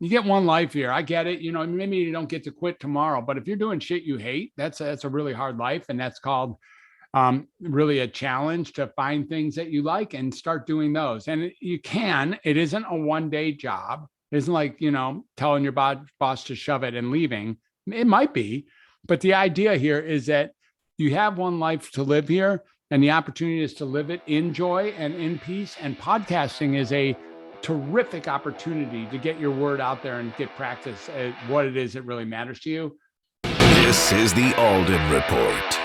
You get one life here. I get it. Maybe you don't get to quit tomorrow, but if you're doing shit you hate, that's a really hard life. And that's called really a challenge to find things that you like and start doing those. And it isn't a one-day job. It isn't like, telling your boss to shove it and leaving. It might be, but the idea here is that you have one life to live here, and the opportunity is to live it in joy and in peace. And podcasting is a terrific opportunity to get your word out there and get practice at what it is that really matters to you. This is the Alden Report.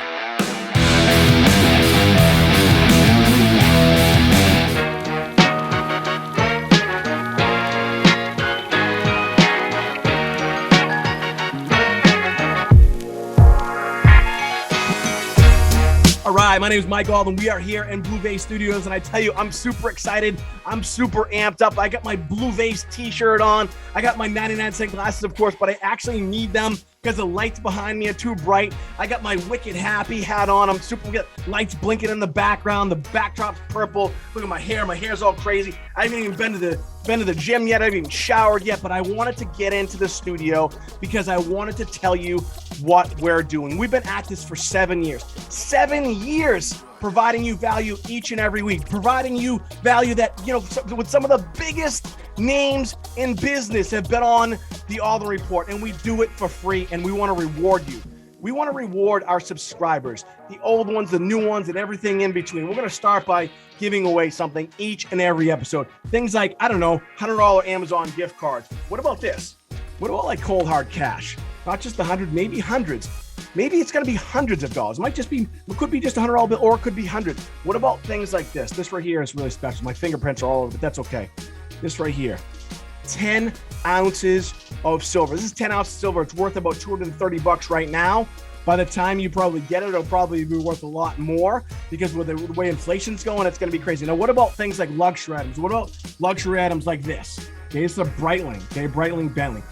All right, my name is Mike Alden. We are here in Blue Vase Studios, and I tell you, I'm super excited. I'm super amped up. I got my Blue Vase t-shirt on. I got my 99-cent glasses, of course, but I actually need them because the lights behind me are too bright. I got my Wicked Happy hat on. I'm super good. Lights blinking in the background. The backdrop's purple. Look at my hair. My hair's all crazy. I haven't even been to the gym yet. I haven't even showered yet, but I wanted to get into the studio because I wanted to tell you what we're doing. We've been at this for 7 years. 7 years providing you value each and every week, providing you value that, with some of the biggest names in business have been on the Alden Report, and we do it for free, and we want to reward you. We want to reward our subscribers, the old ones, the new ones, and everything in between. We're going to start by giving away something each and every episode. Things like, $100 Amazon gift cards. What about this? What about like cold hard cash? Not just 100, maybe hundreds. Maybe it's going to be hundreds of dollars. It could be just a $100 bill, or it could be hundreds. What about things like this? This right here is really special. My fingerprints are all over, but that's okay. This right here, 10 ounces of silver. This is 10 ounces of silver. It's worth about $230 right now. By the time you probably get it, it'll probably be worth a lot more because with the way inflation's going, it's going to be crazy. Now, what about things like luxury items? What about luxury items like this? Okay, it's a Breitling. Okay, Breitling Bentley.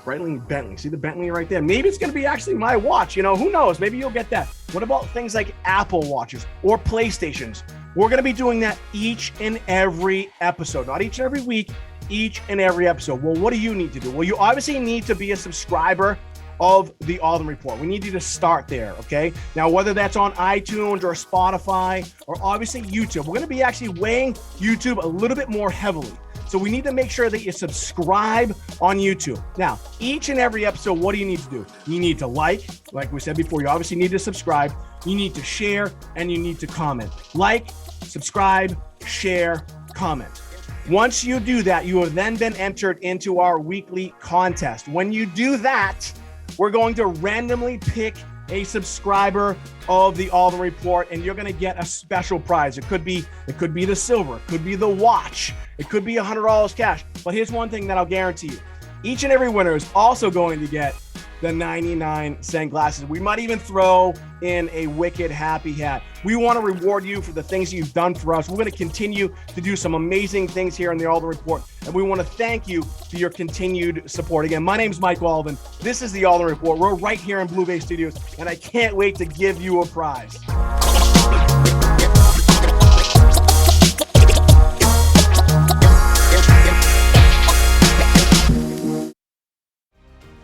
Breitling Bentley. See the Bentley right there? Maybe it's going to be actually my watch. Who knows? Maybe you'll get that. What about things like Apple Watches or PlayStations? We're going to be doing that each and every episode. Not each and every week, each and every episode. Well, what do you need to do? Well, you obviously need to be a subscriber of the Alden Report. We need you to start there, okay? Now, whether that's on iTunes or Spotify or obviously YouTube, we're going to be actually weighing YouTube a little bit more heavily. So we need to make sure that you subscribe on YouTube. Now, each and every episode, what do you need to do? You need to like we said before, you obviously need to subscribe. You need to share, and you need to comment. Like, subscribe, share, comment. Once you do that, you have then been entered into our weekly contest. When you do that, we're going to randomly pick a subscriber of the Alden Report, and you're going to get a special prize. It could be the silver, it could be the watch, it could be $100 cash. But here's one thing that I'll guarantee you. Each and every winner is also going to get the 99-cent glasses. We might even throw in a Wicked Happy hat. We want to reward you for the things you've done for us. We're going to continue to do some amazing things here in the Alden Report, and we want to thank you for your continued support. Again, my name is Mike Alden. This is the Alden Report. We're right here in Blue Vase Studios, and I can't wait to give you a prize.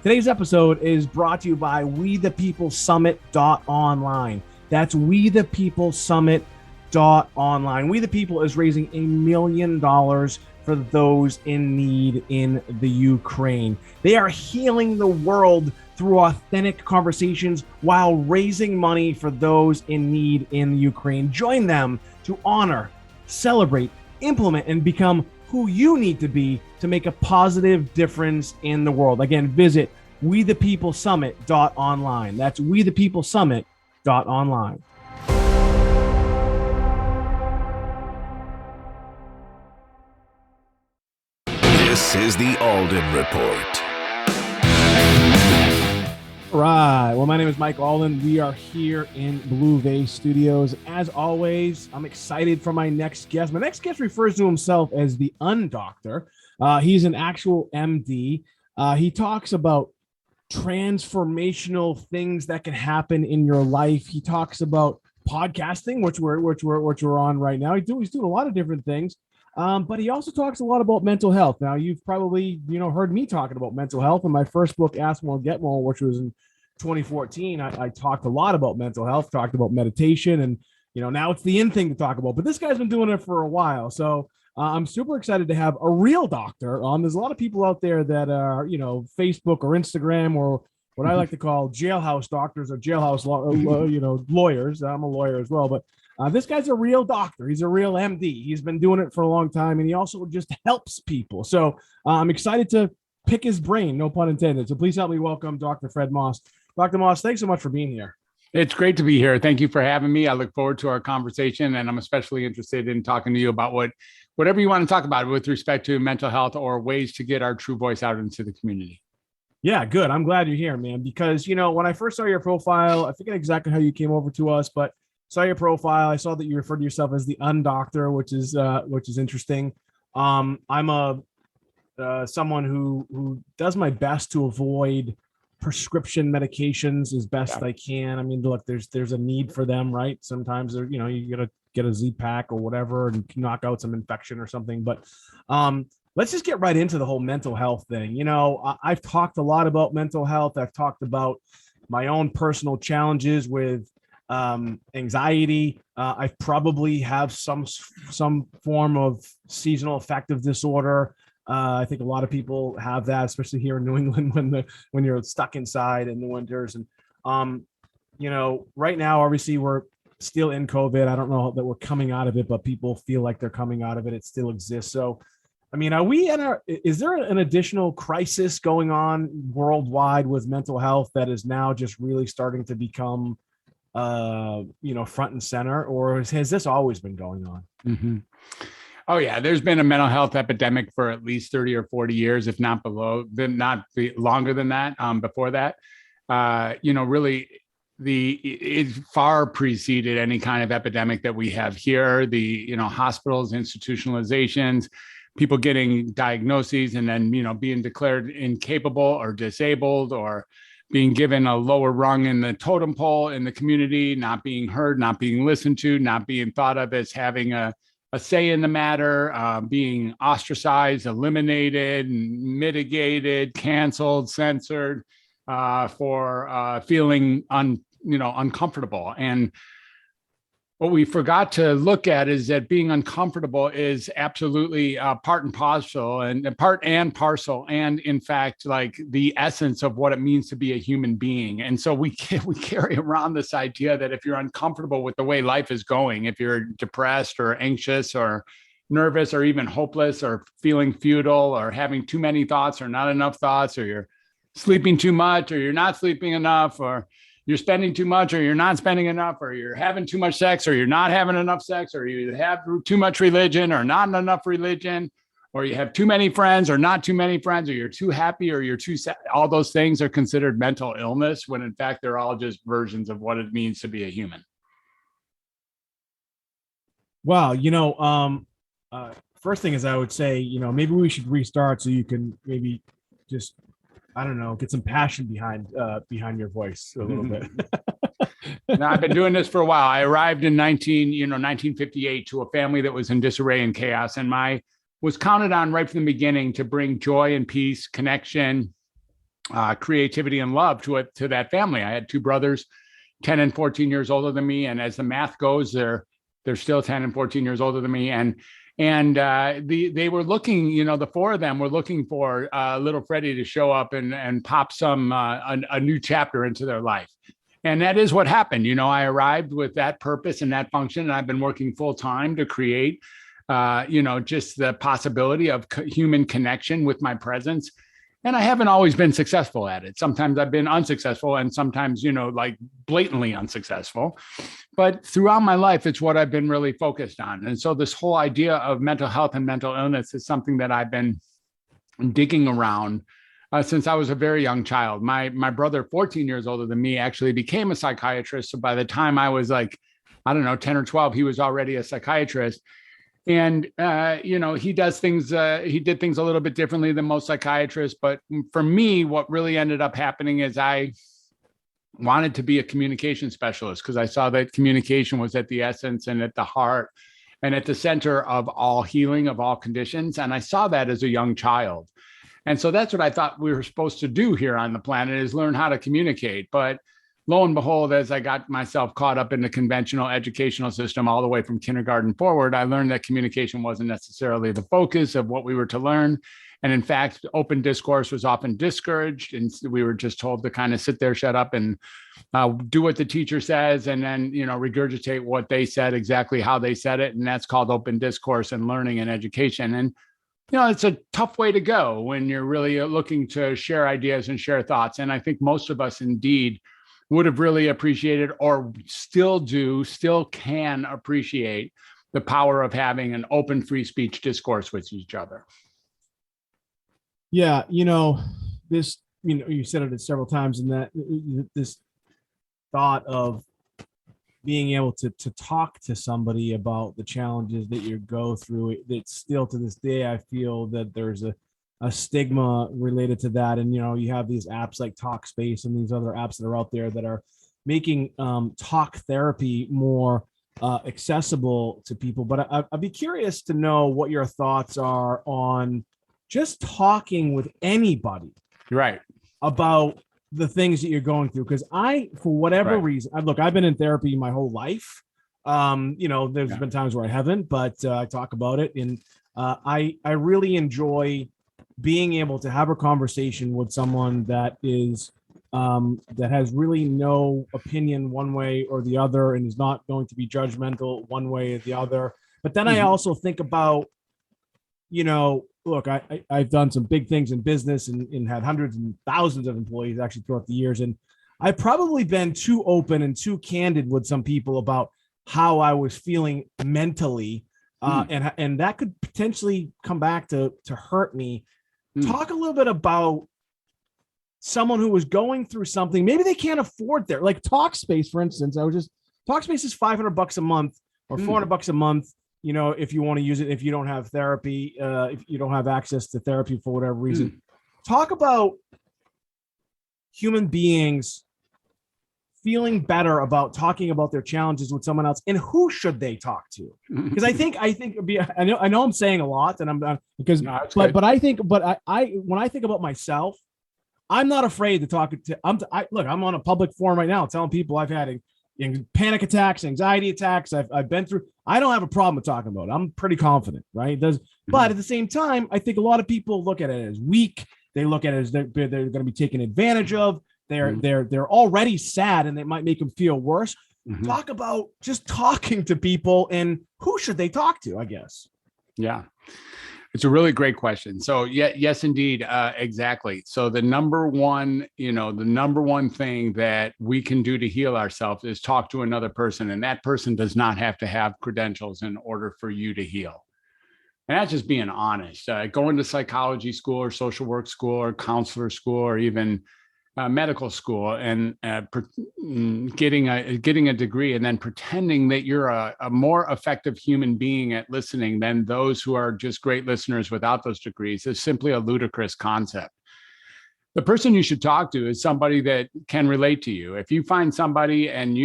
Today's episode is brought to you by WeThePeopleSummit.online. That's WeThePeopleSummit.online. We the People is raising $1 million for those in need in the Ukraine. They are healing the world through authentic conversations while raising money for those in need in the Ukraine. Join them to honor, celebrate, implement, and become who you need to be to make a positive difference in the world. Again, visit WeThePeopleSummit.online. That's WeThePeopleSummit.online. This is the Alden Report. Right. Well, my name is Mike Alden. We are here in Blue Vase Studios. As always, I'm excited for my next guest. My next guest refers to himself as the Undoctor. He's an actual MD. He talks about transformational things that can happen in your life. He talks about podcasting, which we're on right now. He's doing a lot of different things. But he also talks a lot about mental health. Now, you've probably, heard me talking about mental health in my first book, Ask More, Get More, which was in 2014. I talked a lot about mental health, talked about meditation, and, now it's the in thing to talk about. But this guy's been doing it for a while. So I'm super excited to have a real doctor on. There's a lot of people out there that are, Facebook or Instagram or what I like to call jailhouse doctors or jailhouse, lawyers. I'm a lawyer as well, but this guy's a real doctor. He's a real MD. He's been doing it for a long time, and he also just helps people. So I'm excited to pick his brain, no pun intended. So please help me welcome Dr. Fred Moss. Dr. Moss, thanks so much for being here. It's great to be here. Thank you for having me. I look forward to our conversation, and I'm especially interested in talking to you about whatever you want to talk about with respect to mental health or ways to get our true voice out into the community. Yeah, good. I'm glad you're here, man, because, when I first saw your profile, I forget exactly how you came over to us, but saw your profile. I saw that you referred to yourself as the undoctor, which is interesting. I'm someone who does my best to avoid prescription medications as best I can. I mean, look, there's a need for them, right? Sometimes you gotta get a Z-Pack or whatever and knock out some infection or something. But let's just get right into the whole mental health thing. I've talked a lot about mental health. I've talked about my own personal challenges with anxiety. I probably have some form of seasonal affective disorder. I think a lot of people have that, especially here in New England when you're stuck inside in the winters. And right now, obviously, we're still in COVID. I don't know that we're coming out of it, but people feel like they're coming out of it. It still exists. So, I mean, is there an additional crisis going on worldwide with mental health that is now just really starting to become front and center, or has this always been going on? Mm-hmm. Oh yeah, there's been a mental health epidemic for at least 30 or 40 years, if not longer than that. Before that, really, it far preceded any kind of epidemic that we have here. The hospitals, institutionalizations, people getting diagnoses and then being declared incapable or disabled or being given a lower rung in the totem pole in the community, not being heard, not being listened to, not being thought of as having a say in the matter, being ostracized, eliminated, mitigated, canceled, censored for feeling uncomfortable. And what we forgot to look at is that being uncomfortable is absolutely part and parcel, and in fact, like the essence of what it means to be a human being. And so we carry around this idea that if you're uncomfortable with the way life is going, if you're depressed or anxious or nervous or even hopeless or feeling futile or having too many thoughts or not enough thoughts, or you're sleeping too much or you're not sleeping enough, or you're spending too much or you're not spending enough, or you're having too much sex or you're not having enough sex, or you have too much religion or not enough religion, or you have too many friends or not too many friends, or you're too happy or you're too sad. All those things are considered mental illness when in fact they're all just versions of what it means to be a human. Wow. First thing is I would say, maybe we should restart so you can maybe just, I don't know, get some passion behind your voice a little bit. Now, I've been doing this for a while. I arrived in 1958 to a family that was in disarray and chaos, and was counted on right from the beginning to bring joy and peace, connection, creativity, and love to that family. I had two brothers, 10 and 14 years older than me, and as the math goes, they're still 10 and 14 years older than me, and they were looking, the four of them were looking for little Freddie to show up and pop a new chapter into their life. And that is what happened. I arrived with that purpose and that function, and I've been working full time to create, just the possibility of human connection with my presence. And I haven't always been successful at it. Sometimes I've been unsuccessful, and sometimes, like blatantly unsuccessful. But throughout my life, it's what I've been really focused on. And so this whole idea of mental health and mental illness is something that I've been digging around since I was a very young child. My brother, 14 years older than me, actually became a psychiatrist. So by the time I was 10 or 12, he was already a psychiatrist. And, he did things a little bit differently than most psychiatrists. But for me, what really ended up happening is I wanted to be a communication specialist because I saw that communication was at the essence and at the heart and at the center of all healing, of all conditions. And I saw that as a young child. And so that's what I thought we were supposed to do here on the planet, is learn how to communicate. But lo and behold, as I got myself caught up in the conventional educational system all the way from kindergarten forward, I learned that communication wasn't necessarily the focus of what we were to learn. And in fact, open discourse was often discouraged. And we were just told to kind of sit there, shut up, and do what the teacher says, and then, regurgitate what they said, exactly how they said it. And that's called open discourse and learning and education. And it's a tough way to go when you're really looking to share ideas and share thoughts. And I think most of us indeed would have really appreciated, or still can appreciate, the power of having an open free speech discourse with each other. Yeah. This, you said it several times, in that this thought of being able to talk to somebody about the challenges that you go through, it's still to this day, I feel that there's a stigma related to that. And, you have these apps like Talkspace and these other apps that are out there that are making talk therapy more accessible to people. But I'd be curious to know what your thoughts are on just talking with anybody, right, about the things that you're going through. Because for whatever reason, I've been in therapy my whole life. There's been times where I haven't, but I talk about it. And I really enjoy being able to have a conversation with someone that has really no opinion one way or the other, and is not going to be judgmental one way or the other. But then I also think about, look, I've done some big things in business and had hundreds and thousands of employees actually throughout the years. And I've probably been too open and too candid with some people about how I was feeling mentally. And that could potentially come back to hurt me. Talk a little bit about someone who was going through something. Maybe they can't afford their, like Talkspace, for instance. Talkspace is $500 a month or $400 a month. If you want to use it, if you don't have therapy, if you don't have access to therapy for whatever reason. Talk about human beings feeling better about talking about their challenges with someone else, and who should they talk to? Because I think I know I'm saying a lot, and I'm because no, but I think when I think about myself, I'm not afraid to talk to. I'm on a public forum right now telling people I've had panic attacks, anxiety attacks. I've been through. I don't have a problem with talking about it. I'm pretty confident, right? But at the same time, I think a lot of people look at it as weak. They look at it as they're going to be taken advantage of. They're already sad, and it might make them feel worse. Talk about just talking to people, and who should they talk to, I guess. Yeah. It's a really great question. So yes, indeed. Exactly. So the number one thing that we can do to heal ourselves is talk to another person. And that person does not have to have credentials in order for you to heal. And that's just being honest. Going to psychology school or social work school or counselor school or even medical school and getting a degree and then pretending that you're a more effective human being at listening than those who are just great listeners without those degrees is simply a ludicrous concept. The person you should talk to is somebody that can relate to you. If you find somebody and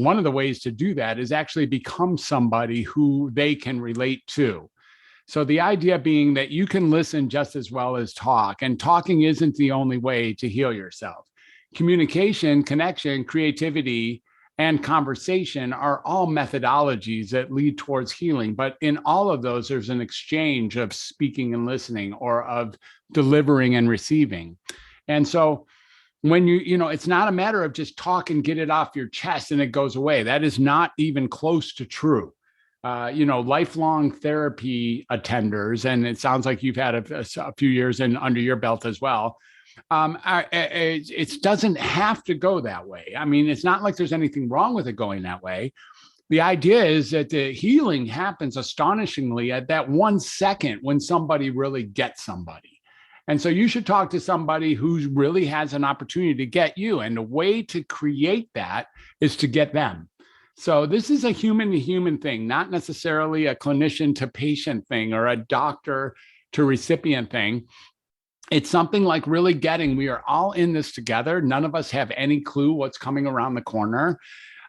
one of the ways to do that is actually become somebody who they can relate to. So the idea being that you can listen just as well as talk, and talking isn't the only way to heal yourself. Communication, connection, creativity, and conversation are all methodologies that lead towards healing. But in all of those, there's an exchange of speaking and listening, or of delivering and receiving. And so when it's not a matter of just talk and get it off your chest and it goes away. That is not even close to true. Lifelong therapy attenders, and it sounds like you've had a few years under your belt as well. It doesn't have to go that way. I mean, it's not like there's anything wrong with it going that way. The idea is that the healing happens astonishingly at that 1 second when somebody really gets somebody. And so you should talk to somebody who really has an opportunity to get you. And the way to create that is to get them. So this is a human to human thing, not necessarily a clinician to patient thing or a doctor to recipient thing. It's something like really getting, we are all in this together. None of us have any clue what's coming around the corner.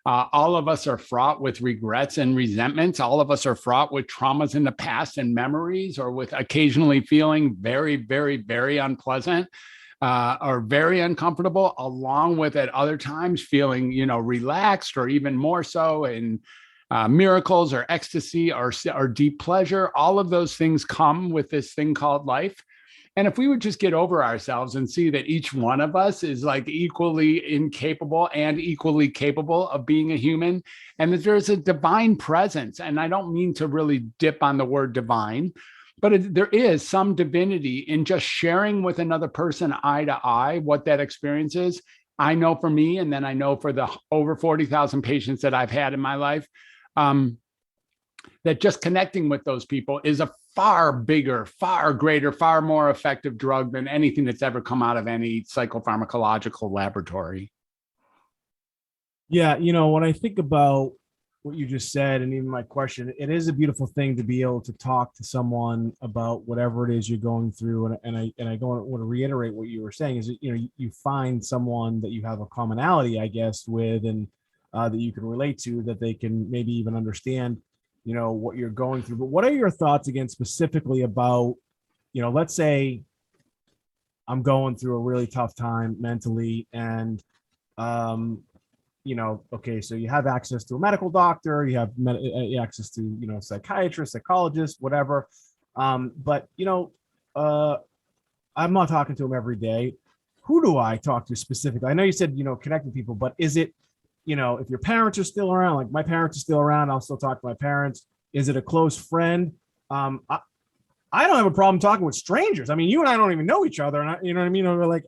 All of us are fraught with regrets and resentments. All of us are fraught with traumas in the past and memories, or with occasionally feeling very, very, very unpleasant or very uncomfortable, along with at other times feeling, relaxed or even more so in miracles or ecstasy or deep pleasure. All of those things come with this thing called life. And if we would just get over ourselves and see that each one of us is like equally incapable and equally capable of being a human, and that there's a divine presence. And I don't mean to really dip on the word divine, but there is some divinity in just sharing with another person eye to eye what that experience is. I know for me, and then I know for the over 40,000 patients that I've had in my life, that just connecting with those people is a far bigger, far greater, far more effective drug than anything that's ever come out of any psychopharmacological laboratory. Yeah, when I think about what you just said, and even my question, it is a beautiful thing to be able to talk to someone about whatever it is you're going through. And I want to reiterate what you were saying is that, you find someone that you have a commonality, I guess, with, and that you can relate to, that they can maybe even understand what you're going through. But what are your thoughts again specifically about, let's say I'm going through a really tough time mentally, and okay, so you have access to a medical doctor, you have access to psychiatrist, psychologist, whatever, but I'm not talking to them every day. Who do I talk to specifically? I know you said connect with people, but is it if your parents are still around, like my parents are still around, I'll still talk to my parents. Is it a close friend? I don't have a problem talking with strangers. I mean, you and I don't even know each other. And you know what I mean? We're like,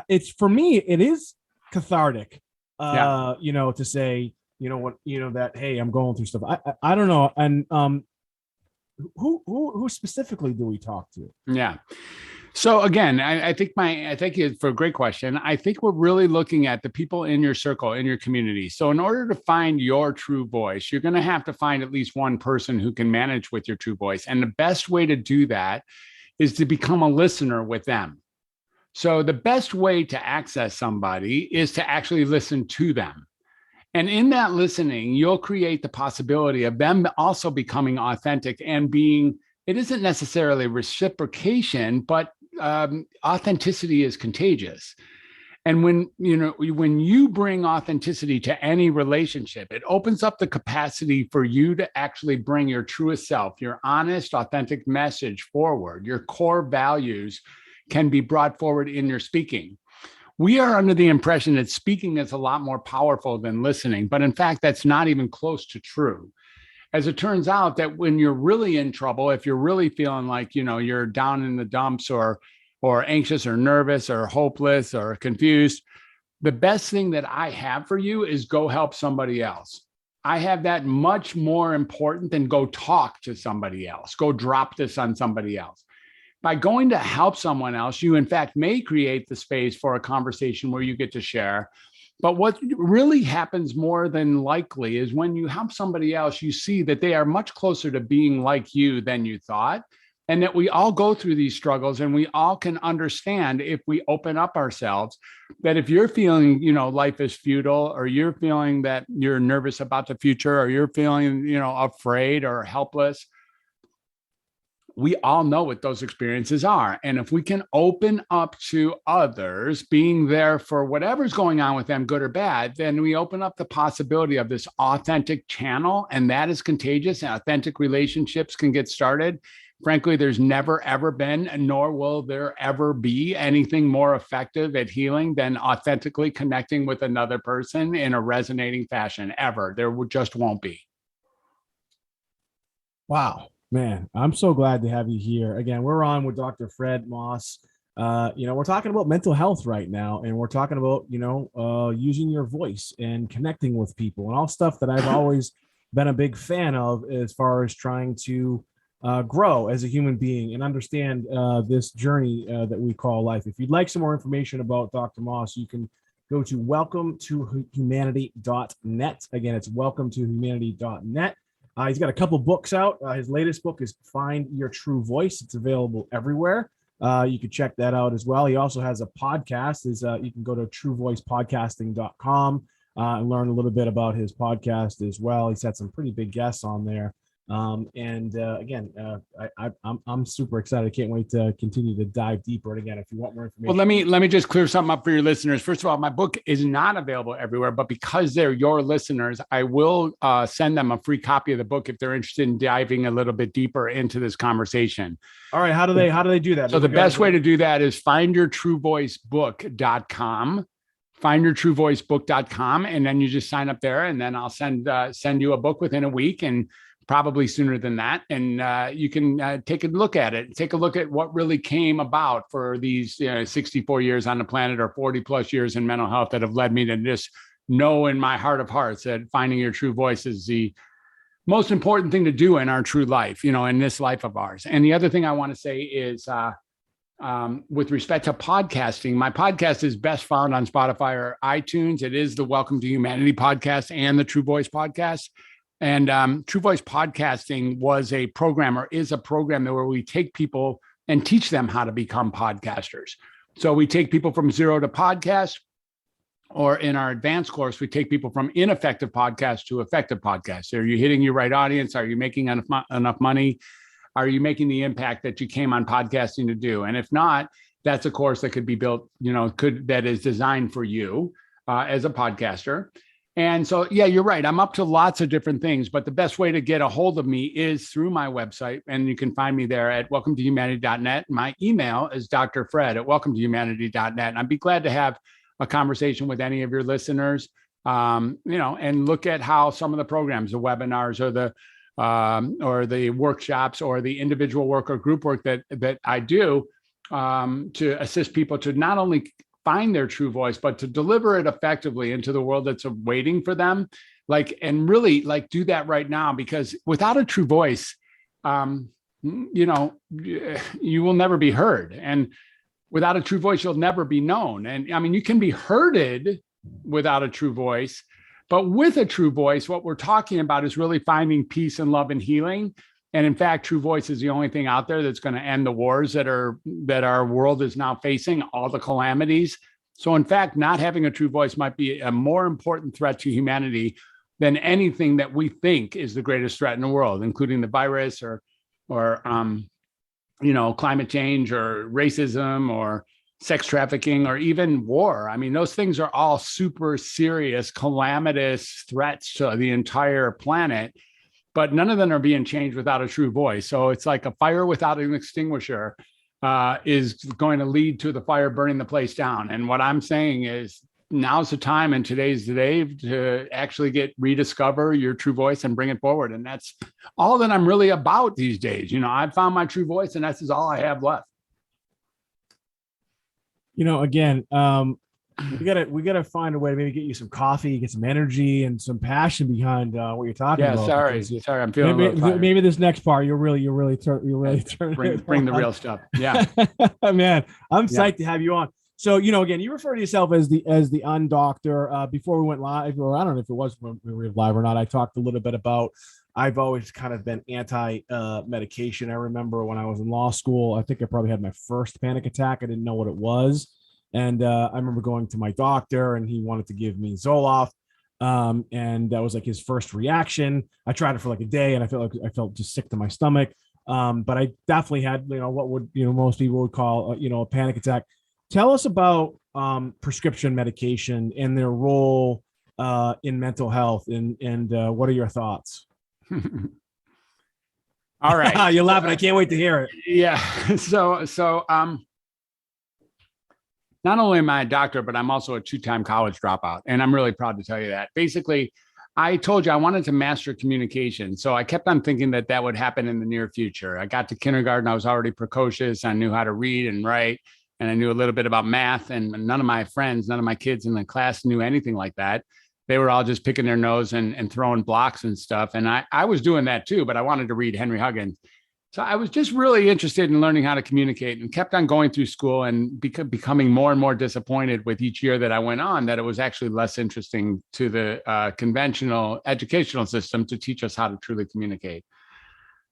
it's, for me, it is cathartic, to say, that, hey, I'm going through stuff. I don't know. And who specifically do we talk to? Yeah. So again, I thank you for a great question. I think we're really looking at the people in your circle, in your community. So in order to find your true voice, you're going to have to find at least one person who can manage with your true voice. And the best way to do that is to become a listener with them. So the best way to access somebody is to actually listen to them. And in that listening, you'll create the possibility of them also becoming authentic and being, it isn't necessarily reciprocation, but authenticity is contagious. And when you bring authenticity to any relationship, it opens up the capacity for you to actually bring your truest self, your honest, authentic message forward. Your core values can be brought forward in your speaking. We are under the impression that speaking is a lot more powerful than listening, but in fact, that's not even close to true. As it turns out, that when you're really in trouble, if you're really feeling like, you're down in the dumps or anxious or nervous or hopeless or confused, the best thing that I have for you is go help somebody else. I have that much more important than go talk to somebody else, go drop this on somebody else. By going to help someone else, you in fact may create the space for a conversation where you get to share. But what really happens more than likely is when you help somebody else, you see that they are much closer to being like you than you thought, and that we all go through these struggles, and we all can understand, if we open up ourselves, that if you're feeling, life is futile, or you're feeling that you're nervous about the future, or you're feeling, afraid or helpless, we all know what those experiences are. And if we can open up to others, being there for whatever's going on with them, good or bad, then we open up the possibility of this authentic channel, and that is contagious, and authentic relationships can get started. Frankly, there's never, ever been, nor will there ever be, anything more effective at healing than authentically connecting with another person in a resonating fashion, ever. There just won't be. Wow. Man, I'm so glad to have you here. Again, we're on with Dr. Fred Moss. We're talking about mental health right now, and we're talking about, using your voice and connecting with people, and all stuff that I've always been a big fan of as far as trying to grow as a human being and understand this journey that we call life. If you'd like some more information about Dr. Moss, you can go to welcometohumanity.net. Again, it's welcometohumanity.net. He's got a couple books out. His latest book is Find Your True Voice. It's available everywhere. You can check that out as well. He also has a podcast. You can go to truevoicepodcasting.com. and learn a little bit about his podcast as well. He's had some pretty big guests on there. I'm super excited. I can't wait to continue to dive deeper. And again, if you want more information. Well, let me just clear something up for your listeners. First of all, my book is not available everywhere, but because they're your listeners, I will send them a free copy of the book if they're interested in diving a little bit deeper into this conversation. All right. How do they do that? So the best way to do that is findyourtruevoicebook.com. findyourtruevoicebook.com, and then you just sign up there, and then I'll send you a book within a week, and probably sooner than that. And you can take a look at it, take a look at what really came about for these 64 years on the planet, or 40 plus years in mental health, that have led me to just know in my heart of hearts that finding your true voice is the most important thing to do in our true life, in this life of ours. And the other thing I want to say is, with respect to podcasting, my podcast is best found on Spotify or iTunes. It is the Welcome to Humanity podcast and the True Voice podcast. And True Voice Podcasting is a program where we take people and teach them how to become podcasters. So we take people from zero to podcast, or in our advanced course, we take people from ineffective podcast to effective podcast. Are you hitting your right audience? Are you making enough money? Are you making the impact that you came on podcasting to do? And if not, that's a course that could be built, that is designed for you as a podcaster. And so, yeah, you're right. I'm up to lots of different things, but the best way to get a hold of me is through my website. And you can find me there at welcometohumanity.net. My email is drfred@welcometohumanity.net. And I'd be glad to have a conversation with any of your listeners, and look at how some of the programs, the webinars, or the workshops, or the individual work or group work that I do to assist people to not only find their true voice, but to deliver it effectively into the world that's waiting for them. And really do that right now, because without a true voice, you will never be heard. And without a true voice, you'll never be known. And I mean, you can be hearded without a true voice, but with a true voice, what we're talking about is really finding peace and love and healing. And in fact, true voice is the only thing out there that's going to end the wars that our world is now facing, all the calamities. So in fact, not having a true voice might be a more important threat to humanity than anything that we think is the greatest threat in the world, including the virus or climate change, or racism, or sex trafficking, or even war. I mean, those things are all super serious, calamitous threats to the entire planet. But none of them are being changed without a true voice. So it's like a fire without an extinguisher is going to lead to the fire burning the place down. And what I'm saying is, now's the time, and today's the day to actually rediscover your true voice and bring it forward. And that's all that I'm really about these days. I've found my true voice, and that's all I have left. Again, we gotta find a way to maybe get you some coffee, get some energy and some passion behind what you're talking about. Sorry, I'm feeling maybe this next part you'll really turn bring the real stuff. Yeah, man, I'm psyched to have you on. So again, you refer to yourself as the undoctor. Before we went live, or I don't know if it was when we were live or not, I talked a little bit about I've always kind of been anti-medication. I remember when I was in law school, I think I probably had my first panic attack. I didn't know what it was. And I remember going to my doctor, and he wanted to give me Zoloft. And that was like his first reaction. I tried it for like a day, and I felt just sick to my stomach. But I definitely had, what would, most people would call, a panic attack. Tell us about prescription medication and their role in mental health, and what are your thoughts? All right. You're laughing. I can't wait to hear it. Yeah. So not only am I a doctor, but I'm also a 2-time college dropout. And I'm really proud to tell you that. Basically, I told you I wanted to master communication. So I kept on thinking that would happen in the near future. I got to kindergarten. I was already precocious. I knew how to read and write, and I knew a little bit about math. And none of my kids in the class knew anything like that. They were all just picking their nose and throwing blocks and stuff. And I was doing that too, but I wanted to read Henry Huggins. So I was just really interested in learning how to communicate, and kept on going through school, and becoming more and more disappointed with each year that I went on, that it was actually less interesting to the conventional educational system to teach us how to truly communicate.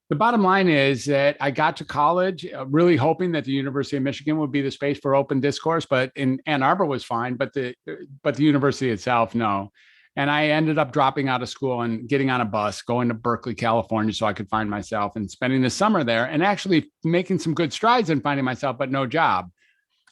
The bottom line is that I got to college really hoping that the University of Michigan would be the space for open discourse, but in Ann Arbor was fine, but the university itself, no. And I ended up dropping out of school and getting on a bus, going to Berkeley, California, so I could find myself, and spending the summer there and actually making some good strides in finding myself, but no job.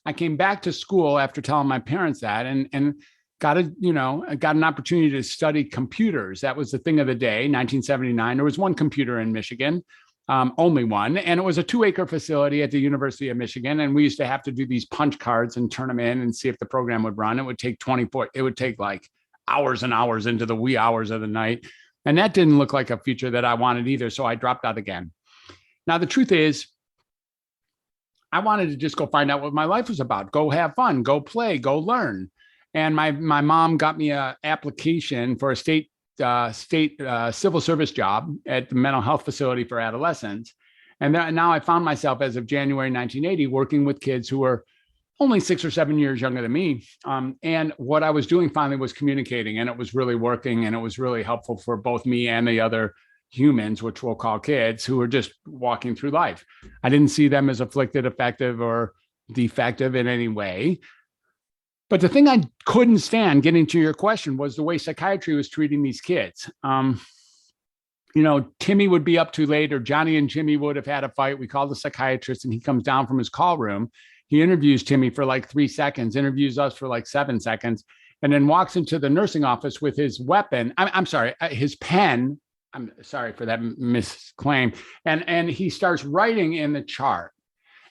I came back to school after telling my parents that, and got an opportunity to study computers. That was the thing of the day, 1979. There was one computer in Michigan, only one. And it was a 2-acre facility at the University of Michigan. And we used to have to do these punch cards and turn them in and see if the program would run. It would take like hours and hours into the wee hours of the night. And that didn't look like a future that I wanted either. So I dropped out again. Now, the truth is, I wanted to just go find out what my life was about, go have fun, go play, go learn. And my mom got me an application for a state civil service job at the mental health facility for adolescents. And now I found myself, as of January 1980, working with kids who were only 6 or 7 years younger than me. And what I was doing finally was communicating, and it was really working, and it was really helpful for both me and the other humans, which we'll call kids, who were just walking through life. I didn't see them as afflicted, affective, or defective in any way. But the thing I couldn't stand, getting to your question, was the way psychiatry was treating these kids. Timmy would be up too late, or Johnny and Jimmy would have had a fight. We called the psychiatrist, and he comes down from his call room. He interviews Timmy for like 3 seconds, interviews us for like 7 seconds, and then walks into the nursing office with his weapon. His pen. I'm sorry for that misclaim. And he starts writing in the chart.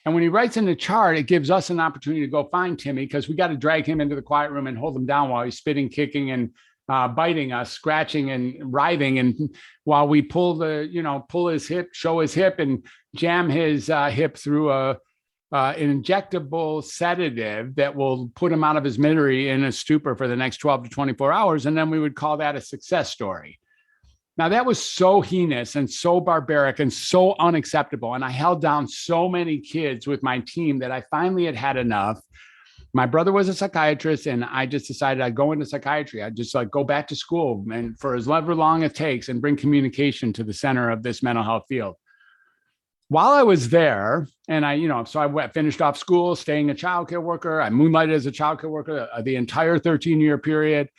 And when he writes in the chart, it gives us an opportunity to go find Timmy, because we got to drag him into the quiet room and hold him down while he's spitting, kicking, and biting us, scratching and writhing. And while we pull his hip, show his hip, and jam his hip through an injectable sedative that will put him out of his misery in a stupor for the next 12 to 24 hours. And then we would call that a success story. Now, that was so heinous and so barbaric and so unacceptable. And I held down so many kids with my team that I finally had enough. My brother was a psychiatrist, and I just decided I'd go into psychiatry. I'd just go back to school, and for as long as it takes, and bring communication to the center of this mental health field. While I was there, and I finished off school, staying a childcare worker. I moonlighted as a childcare worker the entire 13-year period.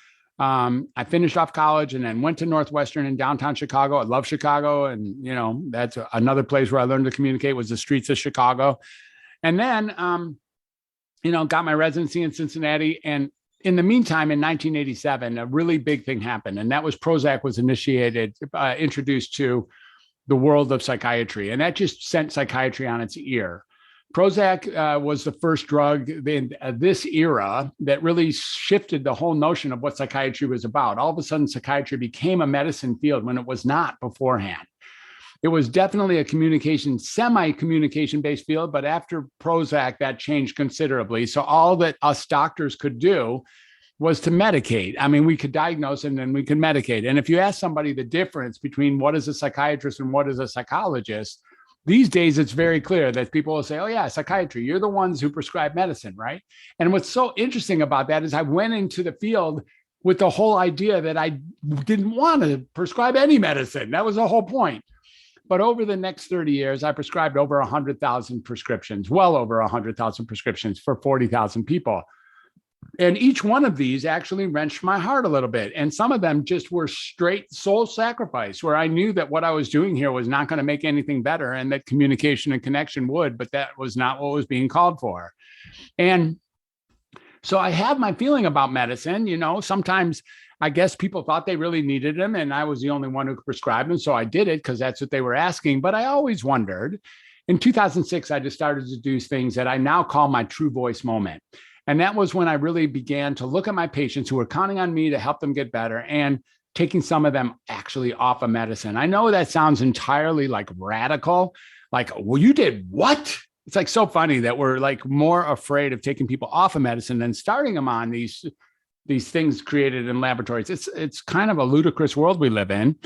I finished off college and then went to Northwestern in downtown Chicago. I love Chicago. And, that's another place where I learned to communicate, was the streets of Chicago. And then, got my residency in Cincinnati. And in the meantime, in 1987, a really big thing happened. And that was Prozac was introduced to the world of psychiatry. And that just sent psychiatry on its ear. Prozac was the first drug in this era that really shifted the whole notion of what psychiatry was about. All of a sudden, psychiatry became a medicine field when it was not beforehand. It was definitely a semi-communication based field, but after Prozac, that changed considerably. So all that us doctors could do was to medicate. I mean, we could diagnose and then we could medicate. And if you ask somebody the difference between what is a psychiatrist and what is a psychologist, these days, it's very clear that people will say, oh, yeah, psychiatry, you're the ones who prescribe medicine, right? And what's so interesting about that is I went into the field with the whole idea that I didn't want to prescribe any medicine. That was the whole point. But over the next 30 years, I prescribed over 100,000 prescriptions, well over 100,000 prescriptions for 40,000 people. And each one of these actually wrenched my heart a little bit. And some of them just were straight soul sacrifice, where I knew that what I was doing here was not going to make anything better, and that communication and connection would, but that was not what was being called for. And so I have my feeling about medicine. Sometimes I guess people thought they really needed them, and I was the only one who could prescribe them. So I did it because that's what they were asking. But I always wondered. In 2006, I just started to do things that I now call my true voice moment. And that was when I really began to look at my patients who were counting on me to help them get better, and taking some of them actually off of medicine. I know that sounds entirely radical, well, you did what? It's so funny that we're more afraid of taking people off of medicine than starting them on these things created in laboratories. It's kind of a ludicrous world we live in.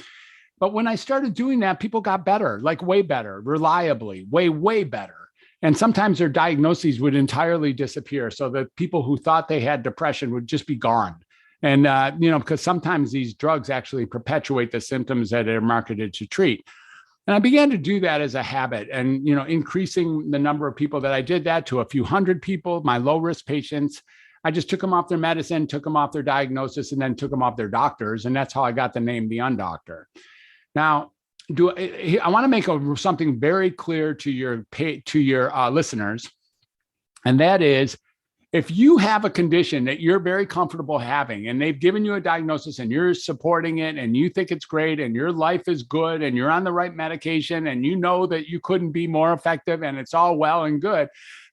But when I started doing that, people got better, way better, reliably, way better. And sometimes their diagnoses would entirely disappear. So the people who thought they had depression would just be gone. And, because sometimes these drugs actually perpetuate the symptoms that are marketed to treat. And I began to do that as a habit, and, increasing the number of people that I did that to a few hundred people, my low risk patients. I just took them off their medicine, took them off their diagnosis, and then took them off their doctors. And that's how I got the name The Undoctor. Now, I want to make something very clear to your listeners, and that is, if you have a condition that you're very comfortable having and they've given you a diagnosis and you're supporting it and you think it's great and your life is good and you're on the right medication and you know that you couldn't be more effective and it's all well and good,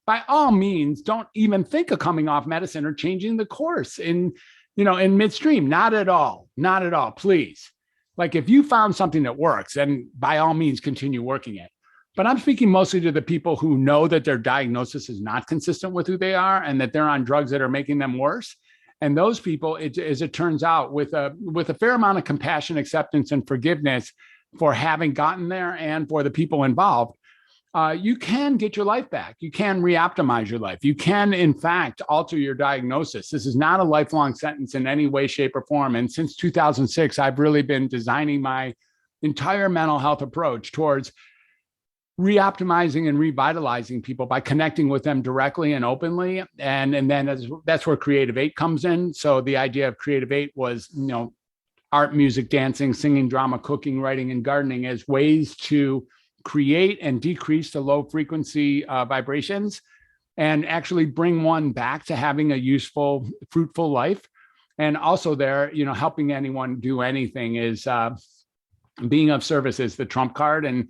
by all means, don't even think of coming off medicine or changing the course in midstream. Not at all. Not at all. Please. Like, if you found something that works, then by all means, continue working it. But I'm speaking mostly to the people who know that their diagnosis is not consistent with who they are and that they're on drugs that are making them worse. And those people, as it turns out, with a fair amount of compassion, acceptance, and forgiveness for having gotten there and for the people involved, you can get your life back. You can re-optimize your life. You can, in fact, alter your diagnosis. This is not a lifelong sentence in any way, shape, or form. And since 2006, I've really been designing my entire mental health approach towards re-optimizing and revitalizing people by connecting with them directly and openly. And then that's where Creative 8 comes in. So the idea of Creative 8 was, art, music, dancing, singing, drama, cooking, writing, and gardening as ways to create and decrease the low frequency vibrations and actually bring one back to having a useful, fruitful life. And also there, helping anyone do anything is being of service is the trump card. And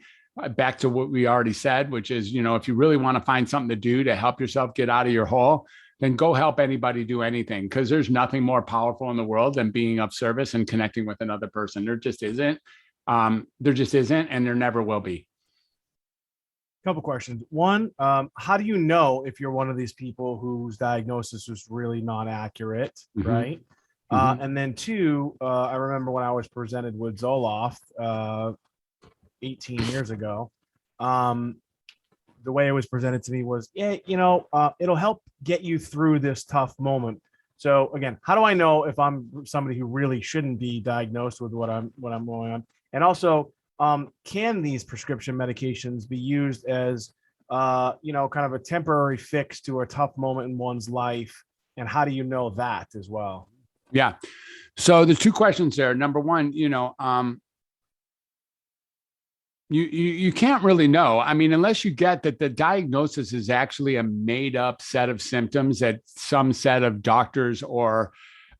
back to what we already said, which is, if you really want to find something to do to help yourself get out of your hole, then go help anybody do anything, because there's nothing more powerful in the world than being of service and connecting with another person. There just isn't. And there never will be. Couple questions. One, how do you know if you're one of these people whose diagnosis was really not accurate, right? And then two, I remember when I was presented with Zoloft 18 years ago, the way it was presented to me was, it'll help get you through this tough moment. So again, how do I know if I'm somebody who really shouldn't be diagnosed with what I'm going on? And also, can these prescription medications be used as, kind of a temporary fix to a tough moment in one's life? And how do you know that as well? Yeah. So the two questions there. Number one, you can't really know. I mean, unless you get that the diagnosis is actually a made up set of symptoms that some set of doctors or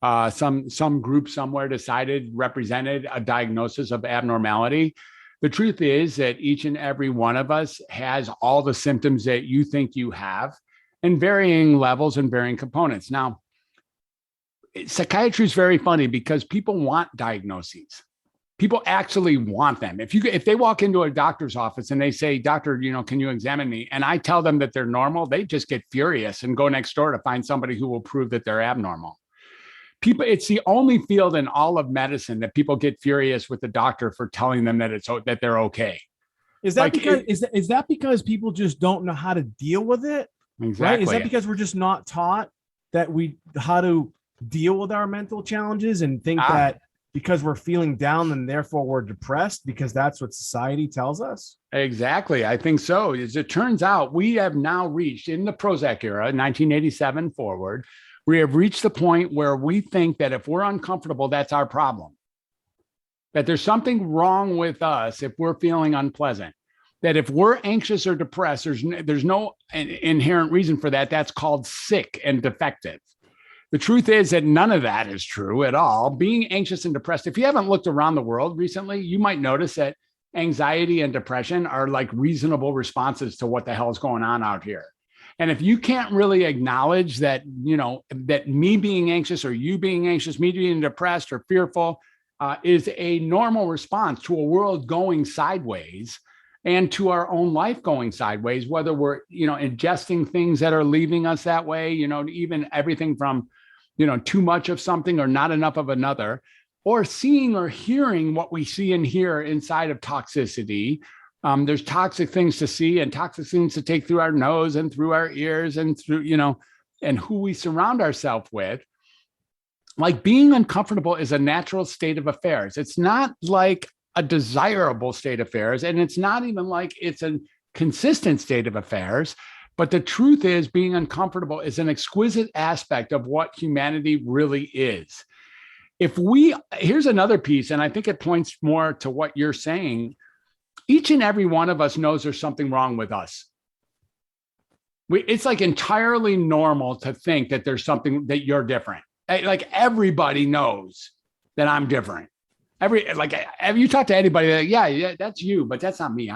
some group somewhere represented a diagnosis of abnormality. The truth is that each and every one of us has all the symptoms that you think you have in varying levels and varying components. Now, psychiatry is very funny because people want diagnoses. People actually want them. If they walk into a doctor's office and they say, "Doctor, can you examine me?" and I tell them that they're normal, they just get furious and go next door to find somebody who will prove that they're abnormal. It's the only field in all of medicine that people get furious with the doctor for telling them that they're okay. Is that is that because people just don't know how to deal with it? Exactly. Right? Is that because we're just not taught how to deal with our mental challenges and think that because we're feeling down and therefore we're depressed because that's what society tells us? Exactly. I think so. As it turns out, we have now reached, in the Prozac era, 1987 forward, we have reached the point where we think that if we're uncomfortable, that's our problem. That there's something wrong with us if we're feeling unpleasant. That if we're anxious or depressed, there's no inherent reason for that. That's called sick and defective. The truth is that none of that is true at all. Being anxious and depressed, if you haven't looked around the world recently, you might notice that anxiety and depression are like reasonable responses to what the hell is going on out here. And if you can't really acknowledge that, that me being anxious or you being anxious, me being depressed or fearful is a normal response to a world going sideways and to our own life going sideways, whether we're, ingesting things that are leaving us that way, even everything from, too much of something or not enough of another, or seeing or hearing what we see and hear inside of toxicity. There's toxic things to see and toxic things to take through our nose and through our ears and through, and who we surround ourselves with. Like, being uncomfortable is a natural state of affairs. It's not like a desirable state of affairs. And it's not even like it's a consistent state of affairs, But the truth is, being uncomfortable is an exquisite aspect of what humanity really is. Here's another piece, and I think it points more to what you're saying. Each and every one of us knows there's something wrong with us. It's like entirely normal to think that there's something that you're different. Like everybody knows that I'm different. If you talk to anybody, like, yeah, that's you, but that's not me.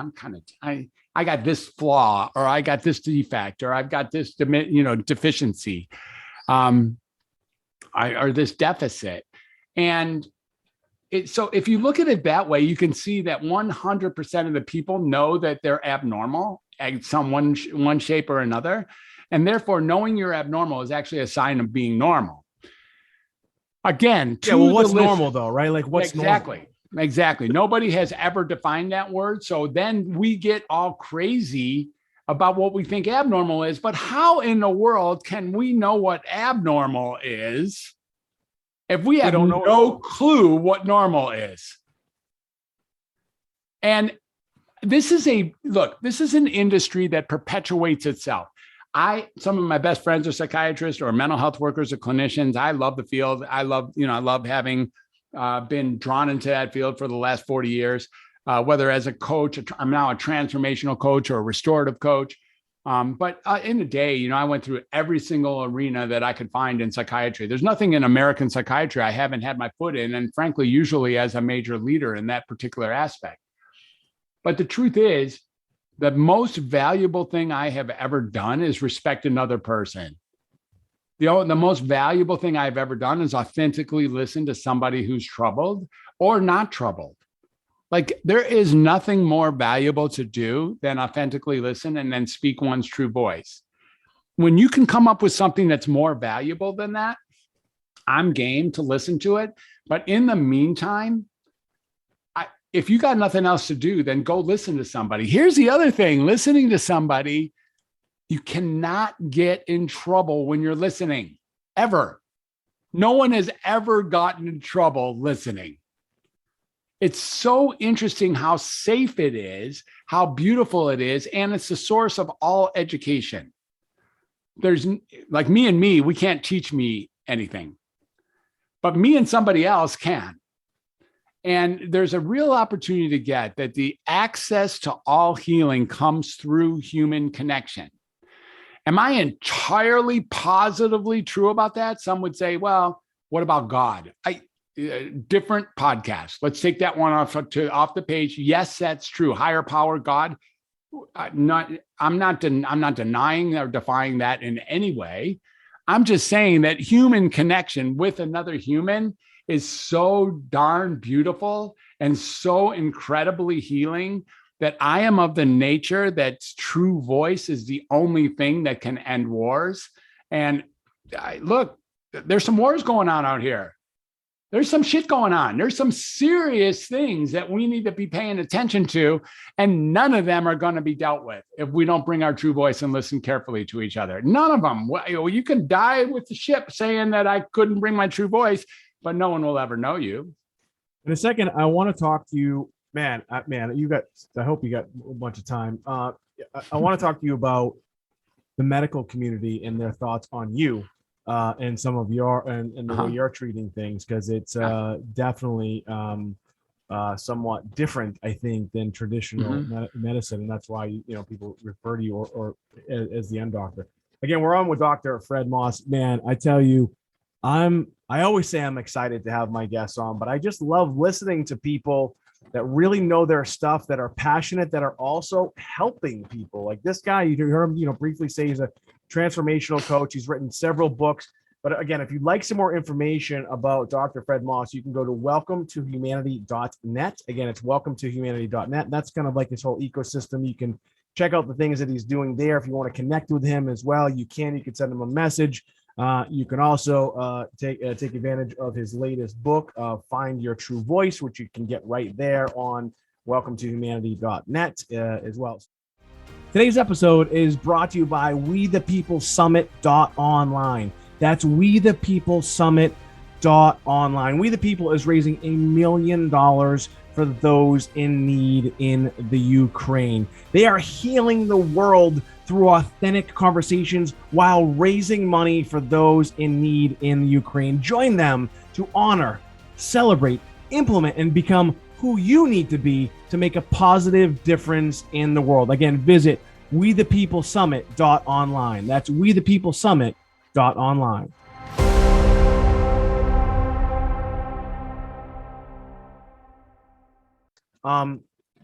I got this flaw, or I got this defect, or I've got this, deficiency, or this deficit. And so if you look at it that way, you can see that 100% of the people know that they're abnormal in one shape or another. And therefore, knowing you're abnormal is actually a sign of being normal. Again, what's normal though, right? Like what's exactly normal? Exactly. Nobody has ever defined that word. So then we get all crazy about what we think abnormal is. But how in the world can we know what abnormal is if we have no clue what normal is? And this is an industry that perpetuates itself. Some of my best friends are psychiatrists or mental health workers or clinicians. I love the field. I love having been drawn into that field for the last 40 years, whether as a coach. I'm now a transformational coach or a restorative coach. But in the day, I went through every single arena that I could find in psychiatry. There's nothing in American psychiatry I haven't had my foot in, and frankly, usually as a major leader in that particular aspect. But the truth is, the most valuable thing I have ever done is respect another person. The most valuable thing I've ever done is authentically listen to somebody who's troubled or not troubled. Like, there is nothing more valuable to do than authentically listen and then speak one's true voice. When you can come up with something that's more valuable than that, I'm game to listen to it. But in the meantime, if you got nothing else to do, then go listen to somebody. Here's the other thing. Listening to somebody, you cannot get in trouble when you're listening, ever. No one has ever gotten in trouble listening. It's so interesting how safe it is, how beautiful it is, and it's the source of all education. There's like me, we can't teach me anything, but me and somebody else can. And there's a real opportunity to get that the access to all healing comes through human connection. Am I entirely positively true about that? Some would say, well, what about God? Different podcast. Let's take that one off the page. Yes, that's true. Higher power, God. I'm not denying or defying that in any way. I'm just saying that human connection with another human is so darn beautiful and so incredibly healing that I am of the nature that true voice is the only thing that can end wars. And look, there's some wars going on out here. There's some shit going on. There's some serious things that we need to be paying attention to, and none of them are going to be dealt with if we don't bring our true voice and listen carefully to each other. None of them. You can die with the ship saying that I couldn't bring my true voice, but no one will ever know you. In a second, I want to talk to you, man. I hope you got a bunch of time. I want to talk to you about the medical community and their thoughts on you and some of your and the way you're treating things, because it's definitely somewhat different, I think, than traditional medicine, and that's why people refer to you or as the end doctor. Again, we're on with Dr. Fred Moss. Man, I tell you, I always say I'm excited to have my guests on, but I just love listening to people that really know their stuff, that are passionate, that are also helping people. Like this guy, you heard him, briefly say he's a transformational coach. He's written several books. But again, if you'd like some more information about Dr. Fred Moss, you can go to welcometohumanity.net. Again, it's welcometohumanity.net. That's kind of like his whole ecosystem. You can check out the things that he's doing there. If you want to connect with him as well, you can send him a message. You can also take advantage of his latest book, Find Your True Voice, which you can get right there on welcometohumanity.net as well. Today's episode is brought to you by WeThePeopleSummit.online. That's WeThePeopleSummit.online. We the People is raising $1 million for those in need in the Ukraine. They are healing the world through authentic conversations while raising money for those in need in the Ukraine. Join them to honor, celebrate, implement, and become who you need to be to make a positive difference in the world. Again, visit wethepeoplesummit.online. That's wethepeoplesummit.online.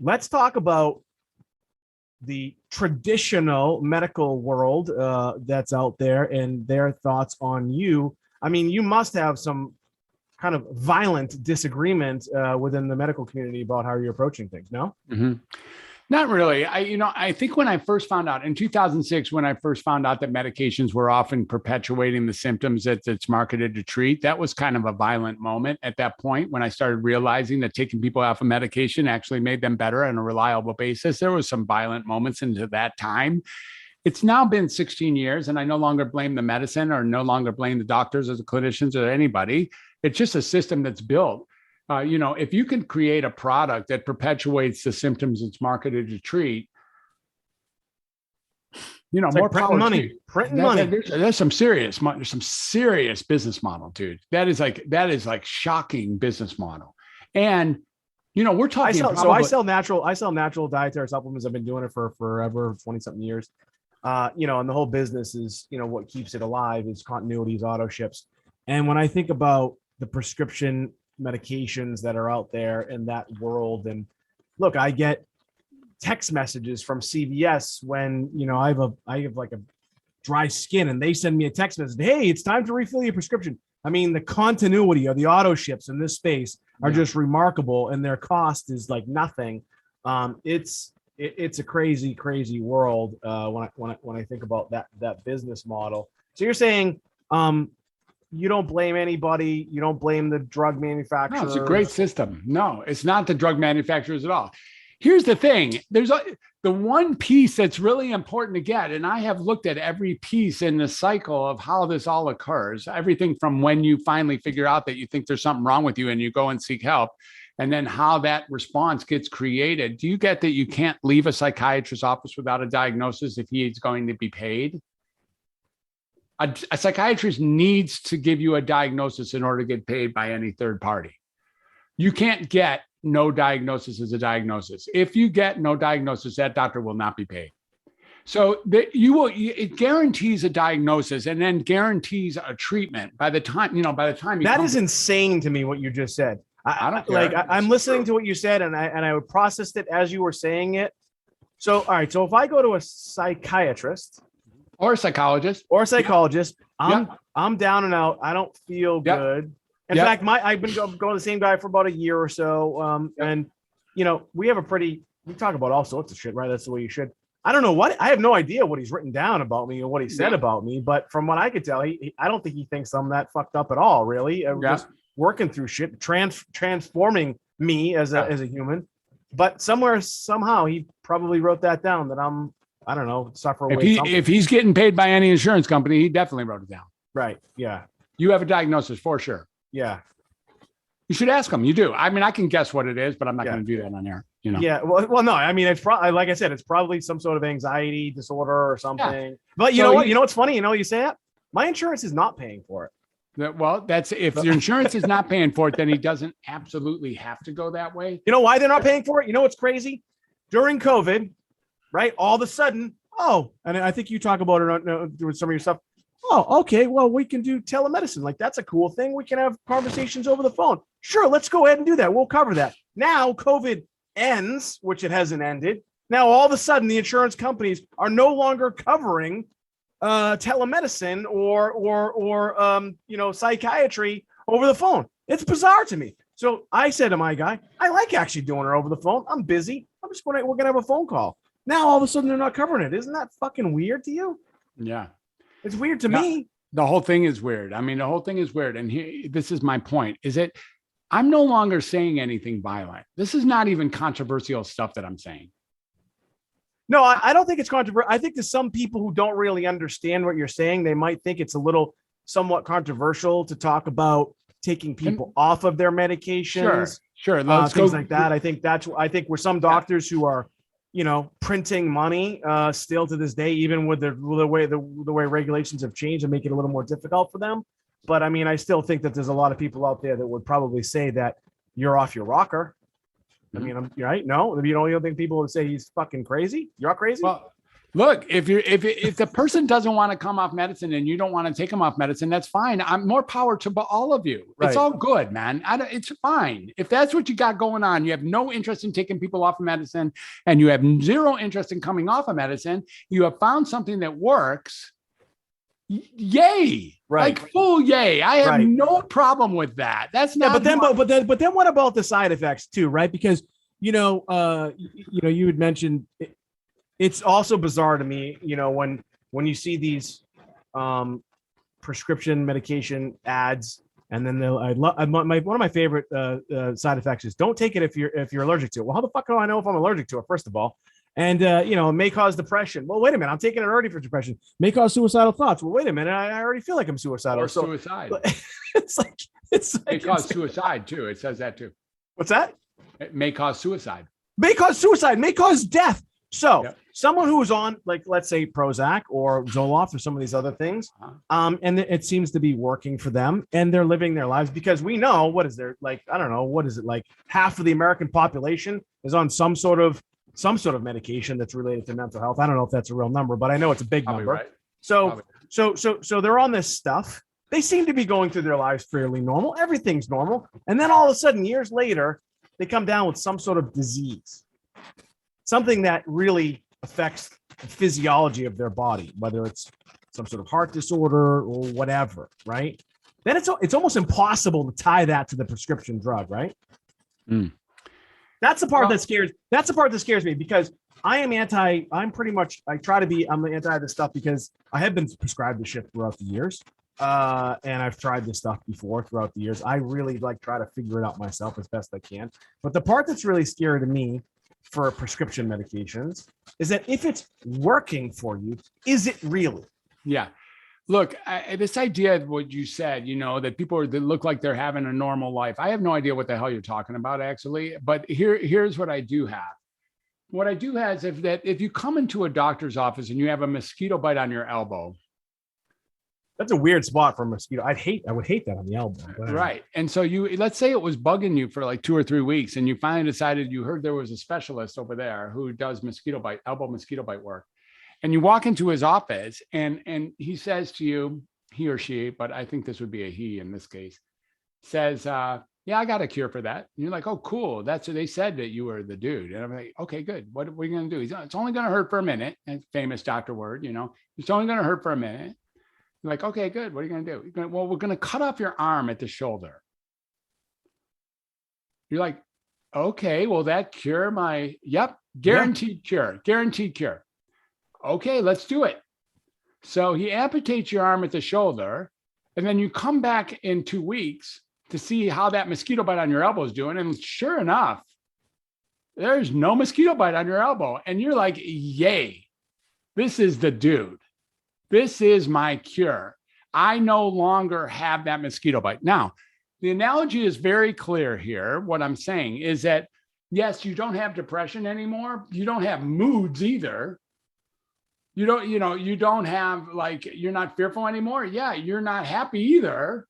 Let's talk about the traditional medical world that's out there and their thoughts on you. I mean, you must have some kind of violent disagreement within the medical community about how you're approaching things, no? Mm-hmm. Not really. I think when I first found out in 2006, when I first found out that medications were often perpetuating the symptoms that it's marketed to treat, that was kind of a violent moment at that point when I started realizing that taking people off of medication actually made them better on a reliable basis. There was some violent moments into that time. It's now been 16 years, and I no longer blame the medicine or no longer blame the doctors or the clinicians or anybody. It's just a system that's built. If you can create a product that perpetuates the symptoms it's marketed to treat, it's more like printing money. Printing money. There's some serious business model, dude. That is like shocking business model. And we're talking. I sell natural dietary supplements. I've been doing it for forever, 20 something years. And the whole business is, what keeps it alive is continuities, auto ships. And when I think about the prescription medications that are out there in that world, and look, I get text messages from CVS when I have like a dry skin, and they send me a text message, hey, it's time to refill your prescription. I mean, the continuity of the auto ships in this space are just remarkable, and their cost is like nothing. It's a crazy world when I think about that business model. So you're saying you don't blame anybody. You don't blame the drug manufacturers. No, it's a great system. No, it's not the drug manufacturers at all. Here's the thing. There's the one piece that's really important to get, and I have looked at every piece in the cycle of how this all occurs, everything from when you finally figure out that you think there's something wrong with you and you go and seek help, and then how that response gets created. Do you get that you can't leave a psychiatrist's office without a diagnosis if he is going to be paid? A psychiatrist needs to give you a diagnosis in order to get paid by any third party. You can't get no diagnosis as a diagnosis. If you get no diagnosis, that doctor will not be paid. So it guarantees a diagnosis and then guarantees a treatment by the time you that is insane to me what you just said. I don't care. I'm listening to what you said, and I processed it as you were saying it. So all right, so if I go to a psychiatrist or a psychologist, I'm down and out. I don't feel good. In fact, I've been going to the same guy for about a year or so. And we talk about all sorts of shit, right? That's the way you should. I don't know I have no idea what he's written down about me or what he said about me, but from what I could tell, I don't think he thinks I'm that fucked up at all, really. Just working through shit, transforming me as a human. But somehow he probably wrote that down that I'm, I don't know, suffer away. If he's getting paid by any insurance company, he definitely wrote it down. Right. Yeah. You have a diagnosis for sure. Yeah. You should ask him. You do. I mean, I can guess what it is, but I'm not going to do that on air. Yeah. Well, no. I mean, it's probably, like I said, it's probably some sort of anxiety disorder or something. Yeah. But you know what? You know what's funny? You say that my insurance is not paying for it. Well, that's if your insurance is not paying for it, then he doesn't absolutely have to go that way. You know why they're not paying for it? You know what's crazy? During COVID, right? All of a sudden, and I think you talk about it doing some of your stuff. Oh, okay. Well, we can do telemedicine. Like, that's a cool thing. We can have conversations over the phone. Sure, let's go ahead and do that. We'll cover that. Now, COVID ends, which it hasn't ended. Now, all of a sudden, the insurance companies are no longer covering telemedicine or psychiatry over the phone. It's bizarre to me. So I said to my guy, I like actually doing it over the phone. I'm busy. We're going to have a phone call. Now, all of a sudden, they're not covering it. Isn't that fucking weird to you? Yeah. It's weird to me. The whole thing is weird. I mean, the whole thing is weird. And this is my point, is that I'm no longer saying anything violent. This is not even controversial stuff that I'm saying. No, I don't think it's controversial. I think to some people who don't really understand what you're saying, they might think it's a little somewhat controversial to talk about taking people off of their medications. Sure. Let's things go. like that. I think where some doctors who are, printing money still to this day, even with the way regulations have changed and make it a little more difficult for them. But I mean, I still think that there's a lot of people out there that would probably say that you're off your rocker. I mean, I'm right. No, you don't think people would say he's fucking crazy? You're crazy. Well, look, if the person doesn't want to come off medicine and you don't want to take them off medicine, that's fine. I'm more power to all of you. It's all good, man. It's fine. If that's what you got going on, you have no interest in taking people off of medicine and you have zero interest in coming off of medicine, you have found something that works. Yay. Right. Like full yay. I have no problem with that. That's not. But then what about the side effects too? Right. Because, you had mentioned it's also bizarre to me, when you see these prescription medication ads, and then one of my favorite side effects is don't take it if you're allergic to it. Well, how the fuck do I know if I'm allergic to it? First of all, and it may cause depression. Well, wait a minute, I'm taking it already for depression. May cause suicidal thoughts. Well, wait a minute, I already feel like I'm suicidal. Or suicide. It's like may cause suicide too. It says that too. What's that? It may cause suicide. May cause suicide. May cause death. So someone who is on, like, let's say Prozac or Zoloft or some of these other things, and it seems to be working for them and they're living their lives, because we know, what is there, like, I don't know, what is it, like half of the American population is on some sort of medication that's related to mental health. I don't know if that's a real number, but I know it's a big number. Right. So they're on this stuff. They seem to be going through their lives fairly normal. Everything's normal. And then all of a sudden, years later, they come down with some sort of disease. Something that really affects the physiology of their body, whether it's some sort of heart disorder or whatever, right? Then it's almost impossible to tie that to the prescription drug, right? That's the part that scares. That's the part that scares me, because I'm anti this stuff because I have been prescribed this shit throughout the years. And I've tried this stuff before throughout the years. I really try to figure it out myself as best I can. But the part that's really scary to me for prescription medications is that if it's working for you, is it really? Yeah. Look, this idea of what you said, that people that look like they're having a normal life. I have no idea what the hell you're talking about, actually. But here's what I do have. What I do have is if you come into a doctor's office and you have a mosquito bite on your elbow. That's a weird spot for a mosquito. I would hate that on the elbow. Right. And so let's say it was bugging you for like 2 or 3 weeks, and you finally decided, you heard there was a specialist over there who does elbow mosquito bite work. And you walk into his office and he says to you, he or she, but I think this would be a he in this case, says, yeah, I got a cure for that. And you're like, oh, cool. That's what they said, that you were the dude. And I'm like, okay, good. What are you going to do? It's only going to hurt for a minute. And famous doctor word, it's only going to hurt for a minute. You're like, okay, good. What are you going to do? Well, we're going to cut off your arm at the shoulder. You're like, okay, will that cure my, guaranteed cure. Okay, let's do it. So he amputates your arm at the shoulder, and then you come back in 2 weeks to see how that mosquito bite on your elbow is doing. And sure enough, there's no mosquito bite on your elbow. And you're like, yay, this is the dude. This is my cure. I no longer have that mosquito bite. Now, the analogy is very clear here. What I'm saying is that, yes, you don't have depression anymore. You don't have moods either. You don't have, you're not fearful anymore. Yeah, you're not happy either.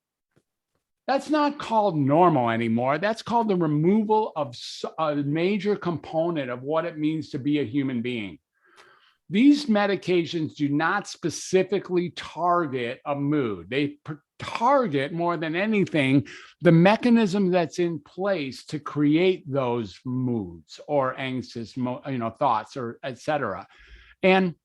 That's not called normal anymore. That's called the removal of a major component of what it means to be a human being. These medications do not specifically target a mood. They target, more than anything, the mechanism that's in place to create those moods or anxious, thoughts, or etc. And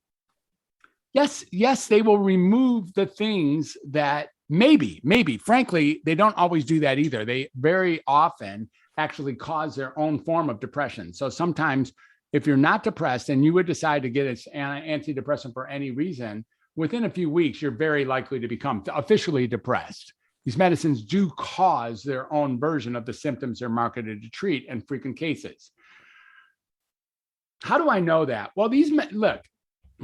yes, they will remove the things that maybe, frankly, they don't always do that either. They very often actually cause their own form of depression. So sometimes, if you're not depressed and you would decide to get an antidepressant for any reason, within a few weeks, you're very likely to become officially depressed. These medicines do cause their own version of the symptoms they're marketed to treat in frequent cases. How do I know that? Well, look,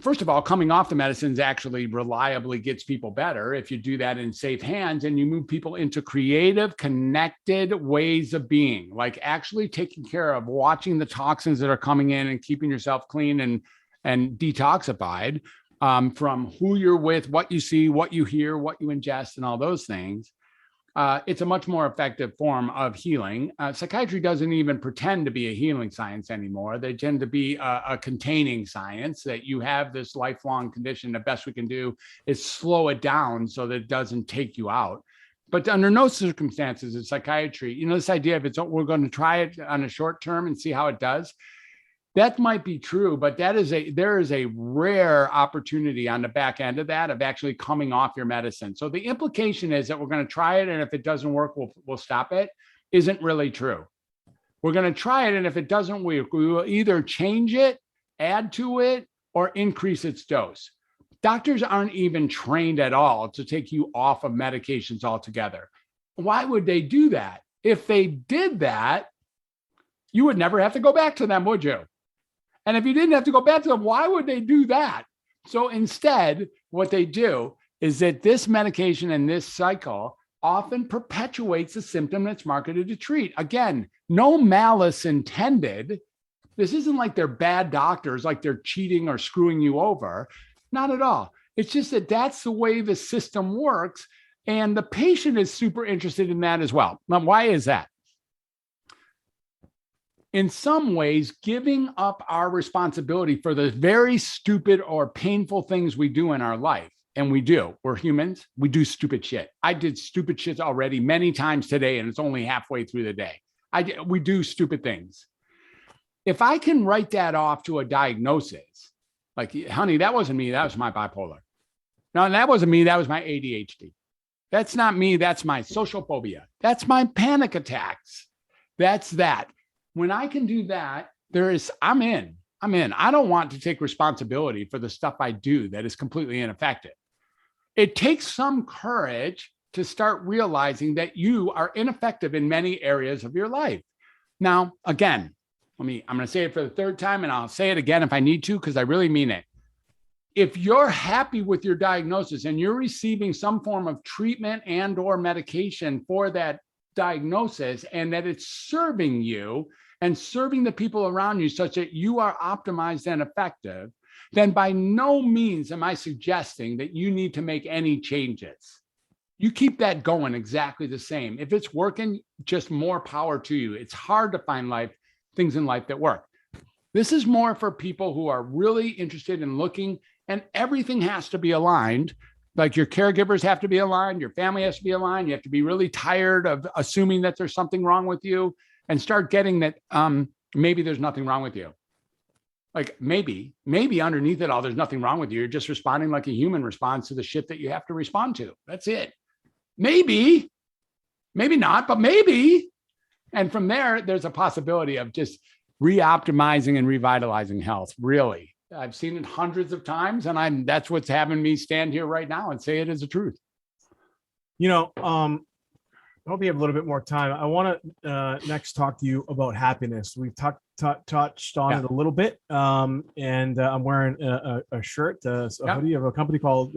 first of all, coming off the medicines actually reliably gets people better if you do that in safe hands and you move people into creative, connected ways of being, like actually taking care of watching the toxins that are coming in and keeping yourself clean and detoxified from who you're with, what you see, what you hear, what you ingest, and all those things. It's a much more effective form of healing. Psychiatry doesn't even pretend to be a healing science anymore. They tend to be a containing science, that you have this lifelong condition. The best we can do is slow it down so that it doesn't take you out. But under no circumstances in psychiatry, this idea of we're going to try it on a short term and see how it does. That might be true, but there is a rare opportunity on the back end of that, of actually coming off your medicine. So the implication is that we're going to try it, and if it doesn't work, we'll stop it. Isn't really true. We're going to try it, and if it doesn't work, we will either change it, add to it, or increase its dose. Doctors aren't even trained at all to take you off of medications altogether. Why would they do that? If they did that, you would never have to go back to them, would you? And if you didn't have to go back to them, why would they do that? So instead, what they do is that this medication and this cycle often perpetuates the symptom that's marketed to treat. Again, no malice intended. This isn't like they're bad doctors, like they're cheating or screwing you over. Not at all. It's just that that's the way the system works. And the patient is super interested in that as well. Now, why is that? In some ways, giving up our responsibility for the very stupid or painful things we do in our life, and we do, we're humans, we do stupid shit. I did stupid shit already many times today, and it's only halfway through the day. We do stupid things. If I can write that off to a diagnosis, like, honey, that wasn't me, that was my bipolar. No, that wasn't me, that was my ADHD. That's not me, that's my social phobia. That's my panic attacks. That's that. When I can do that, I'm in. I don't want to take responsibility for the stuff I do that is completely ineffective. It takes some courage to start realizing that you are ineffective in many areas of your life. Now, again, I'm going to say it for the third time, and I'll say it again if I need to, because I really mean it. If you're happy with your diagnosis and you're receiving some form of treatment and or medication for that diagnosis, and that it's serving you and serving the people around you such that you are optimized and effective, then by no means am I suggesting that you need to make any changes. You keep that going exactly the same. If it's working, just more power to you. It's hard to find things in life that work. This is more for people who are really interested in looking, and everything has to be aligned. Like your caregivers have to be aligned, your family has to be aligned. You have to be really tired of assuming that there's something wrong with you, and start getting that maybe there's nothing wrong with you. Like maybe underneath it all, there's nothing wrong with you. You're just responding like a human responds to the shit that you have to respond to. That's it. Maybe not, but maybe. And from there's a possibility of just re-optimizing and revitalizing health. Really. I've seen it hundreds of times, and that's what's having me stand here right now and say it as the truth. I hope you have a little bit more time. I want to next talk to you about happiness. We've touched on it a little bit, and I'm wearing a shirt, a hoodie of a company called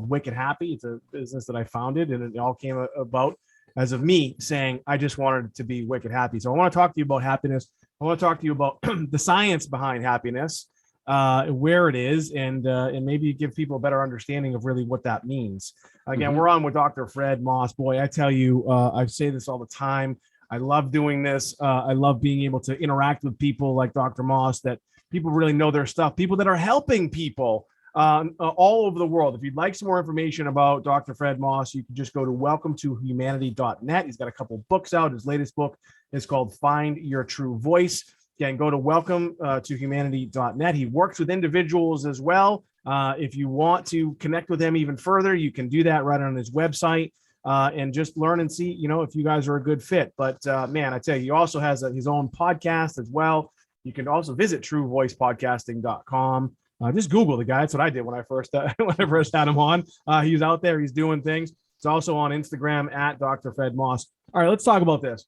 Wicked Happy. It's a business that I founded, and it all came about as of me saying I just wanted to be wicked happy. So I want to talk to you about happiness. I want to talk to you about the science behind happiness, where it is, and maybe give people a better understanding of really what that means. Again, we're on with Dr. Fred Moss. Boy, I tell you, I say this all the time. I love doing this. I love being able to interact with people like Dr. Moss, that people really know their stuff, people that are helping people all over the world. If you'd like some more information about Dr. Fred Moss, you can just go to welcometohumanity.net. He's got a couple books out. His latest book is called Find Your True Voice. Again, go to welcometohumanity.net. He works with individuals as well. If you want to connect with him even further, you can do that right on his website and just learn and see, if you guys are a good fit. But man, I tell you, he also has his own podcast as well. You can also visit truevoicepodcasting.com. Just Google the guy. That's what I did when I first had him on. He's out there. He's doing things. It's also on Instagram at Dr. Fred Moss. All right, let's talk about this.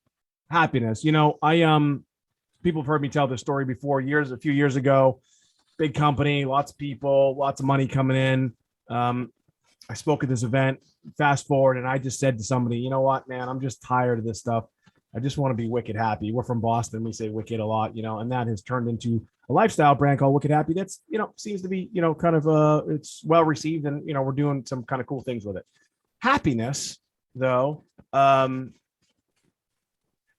Happiness. People have heard me tell this story before. A few years ago, big company, lots of people, lots of money coming in. I spoke at this event, fast forward, and I just said to somebody, you know what, man, I'm just tired of this stuff. I just want to be wicked happy. We're from Boston. We say wicked a lot, and that has turned into a lifestyle brand called Wicked Happy. That's, seems to be, kind of, it's well received, and, we're doing some kind of cool things with it. Happiness, though, my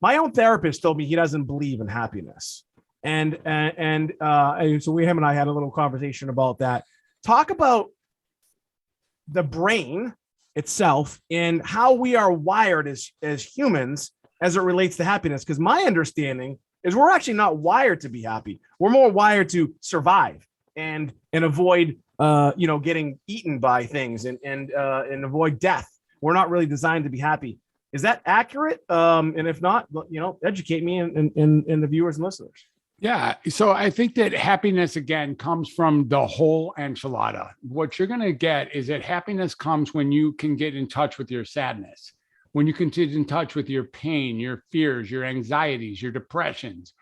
own therapist told me he doesn't believe in happiness. And so him and I had a little conversation about that. Talk about the brain itself and how we are wired as humans as it relates to happiness. Because my understanding is we're actually not wired to be happy. We're more wired to survive and avoid, getting eaten by things and avoid death. We're not really designed to be happy. Is that accurate? And if not, educate me and the viewers and listeners. Yeah. So I think that happiness, again, comes from the whole enchilada. What you're going to get is that happiness comes when you can get in touch with your sadness, when you can get in touch with your pain, your fears, your anxieties, your depressions.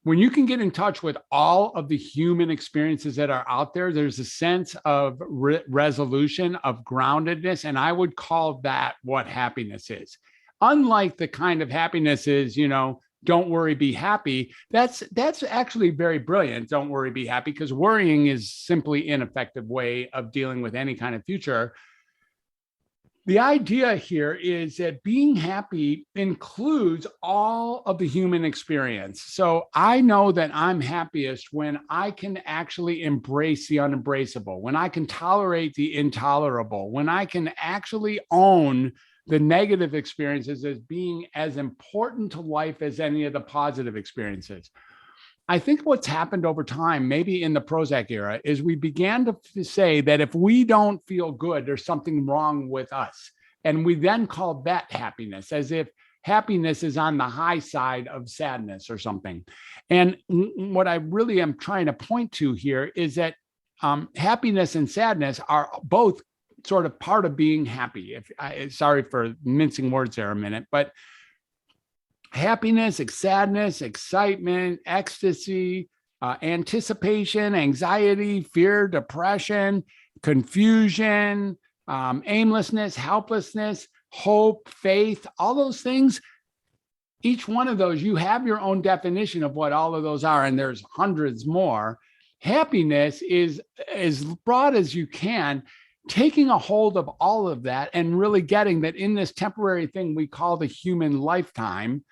When you can get in touch with all of the human experiences that are out there, there's a sense of resolution, of groundedness. And I would call that what happiness is. Unlike the kind of happiness is, don't worry, be happy. That's actually very brilliant. Don't worry, be happy, because worrying is simply an ineffective way of dealing with any kind of future. The idea here is that being happy includes all of the human experience. So I know that I'm happiest when I can actually embrace the unembraceable, when I can tolerate the intolerable, when I can actually own the negative experiences as being as important to life as any of the positive experiences. I think what's happened over time, maybe in the Prozac era, is we began to say that if we don't feel good, there's something wrong with us. And we then called that happiness, as if happiness is on the high side of sadness or something. And what I really am trying to point to here is that happiness and sadness are both sort of part of being happy. Sorry for mincing words there a minute, but happiness, sadness, excitement, ecstasy, anticipation, anxiety, fear, depression, confusion, aimlessness, helplessness, hope, faith, all those things. Each one of those, you have your own definition of what all of those are, and there's hundreds more. Happiness is as broad as you can, taking a hold of all of that and really getting that in this temporary thing we call the human lifetime,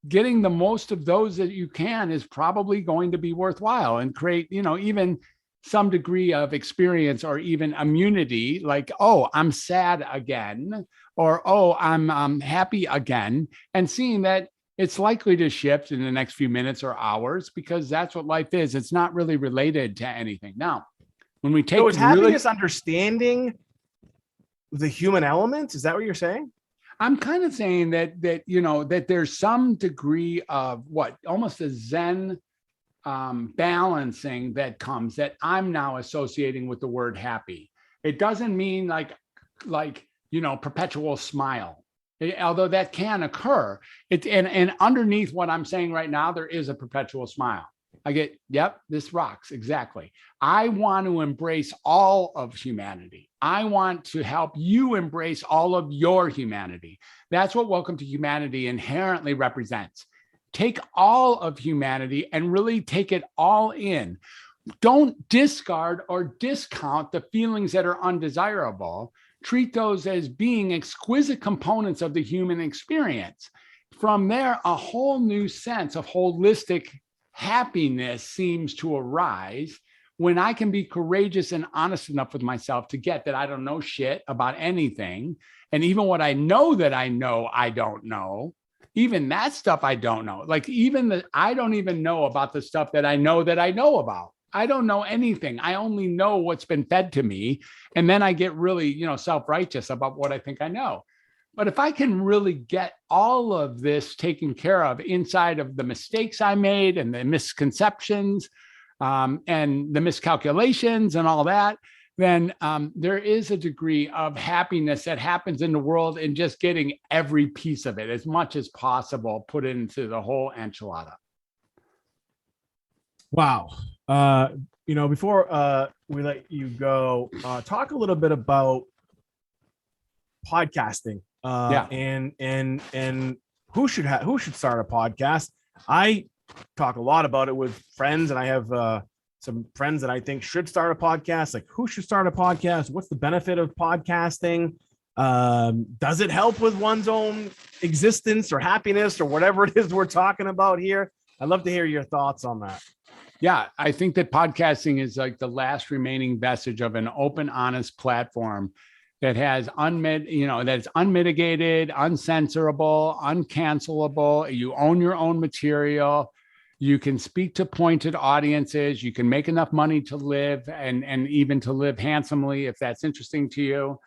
getting the most of those that you can is probably going to be worthwhile and create, even some degree of experience or even immunity, like, oh, I'm sad again, or, oh, I'm happy again, and seeing that it's likely to shift in the next few minutes or hours, because that's what life is. It's not really related to anything. Now, when we take so is happiness understanding the human elements? Is that what you're saying? I'm kind of saying that that there's some degree of almost a Zen balancing that comes, that I'm now associating with the word happy. It doesn't mean like perpetual smile, although that can occur. And underneath what I'm saying right now, there is a perpetual smile. I get, yep, this rocks. Exactly. I want to embrace all of humanity. I want to help you embrace all of your humanity. That's what Welcome to Humanity inherently represents. Take all of humanity and really take it all in. Don't discard or discount the feelings that are undesirable. Treat those as being exquisite components of the human experience. From there, a whole new sense of holistic happiness seems to arise when I can be courageous and honest enough with myself to get that I don't know shit about anything. And even what I know that I know, I don't know. Even that stuff I don't know. Like I don't even know about the stuff that I know about. I don't know anything. I only know what's been fed to me. And then I get really, self-righteous about what I think I know. But if I can really get all of this taken care of inside of the mistakes I made and the misconceptions and the miscalculations and all that, then there is a degree of happiness that happens in the world in just getting every piece of it as much as possible put into the whole enchilada. Wow. before we let you go, talk a little bit about podcasting, Yeah. and who should start a podcast. I talk a lot about it with friends, and I have some friends that I think should start a podcast. Like, who should start a podcast? What's the benefit of podcasting? Does it help with one's own existence or happiness or whatever it is we're talking about here? I'd love to hear your thoughts on that. Yeah, I think that podcasting is like the last remaining vestige of an open, honest platform that has that's unmitigated, uncensorable, uncancelable. You own your own material. You can speak to pointed audiences. You can make enough money to live and even to live handsomely if that's interesting to you.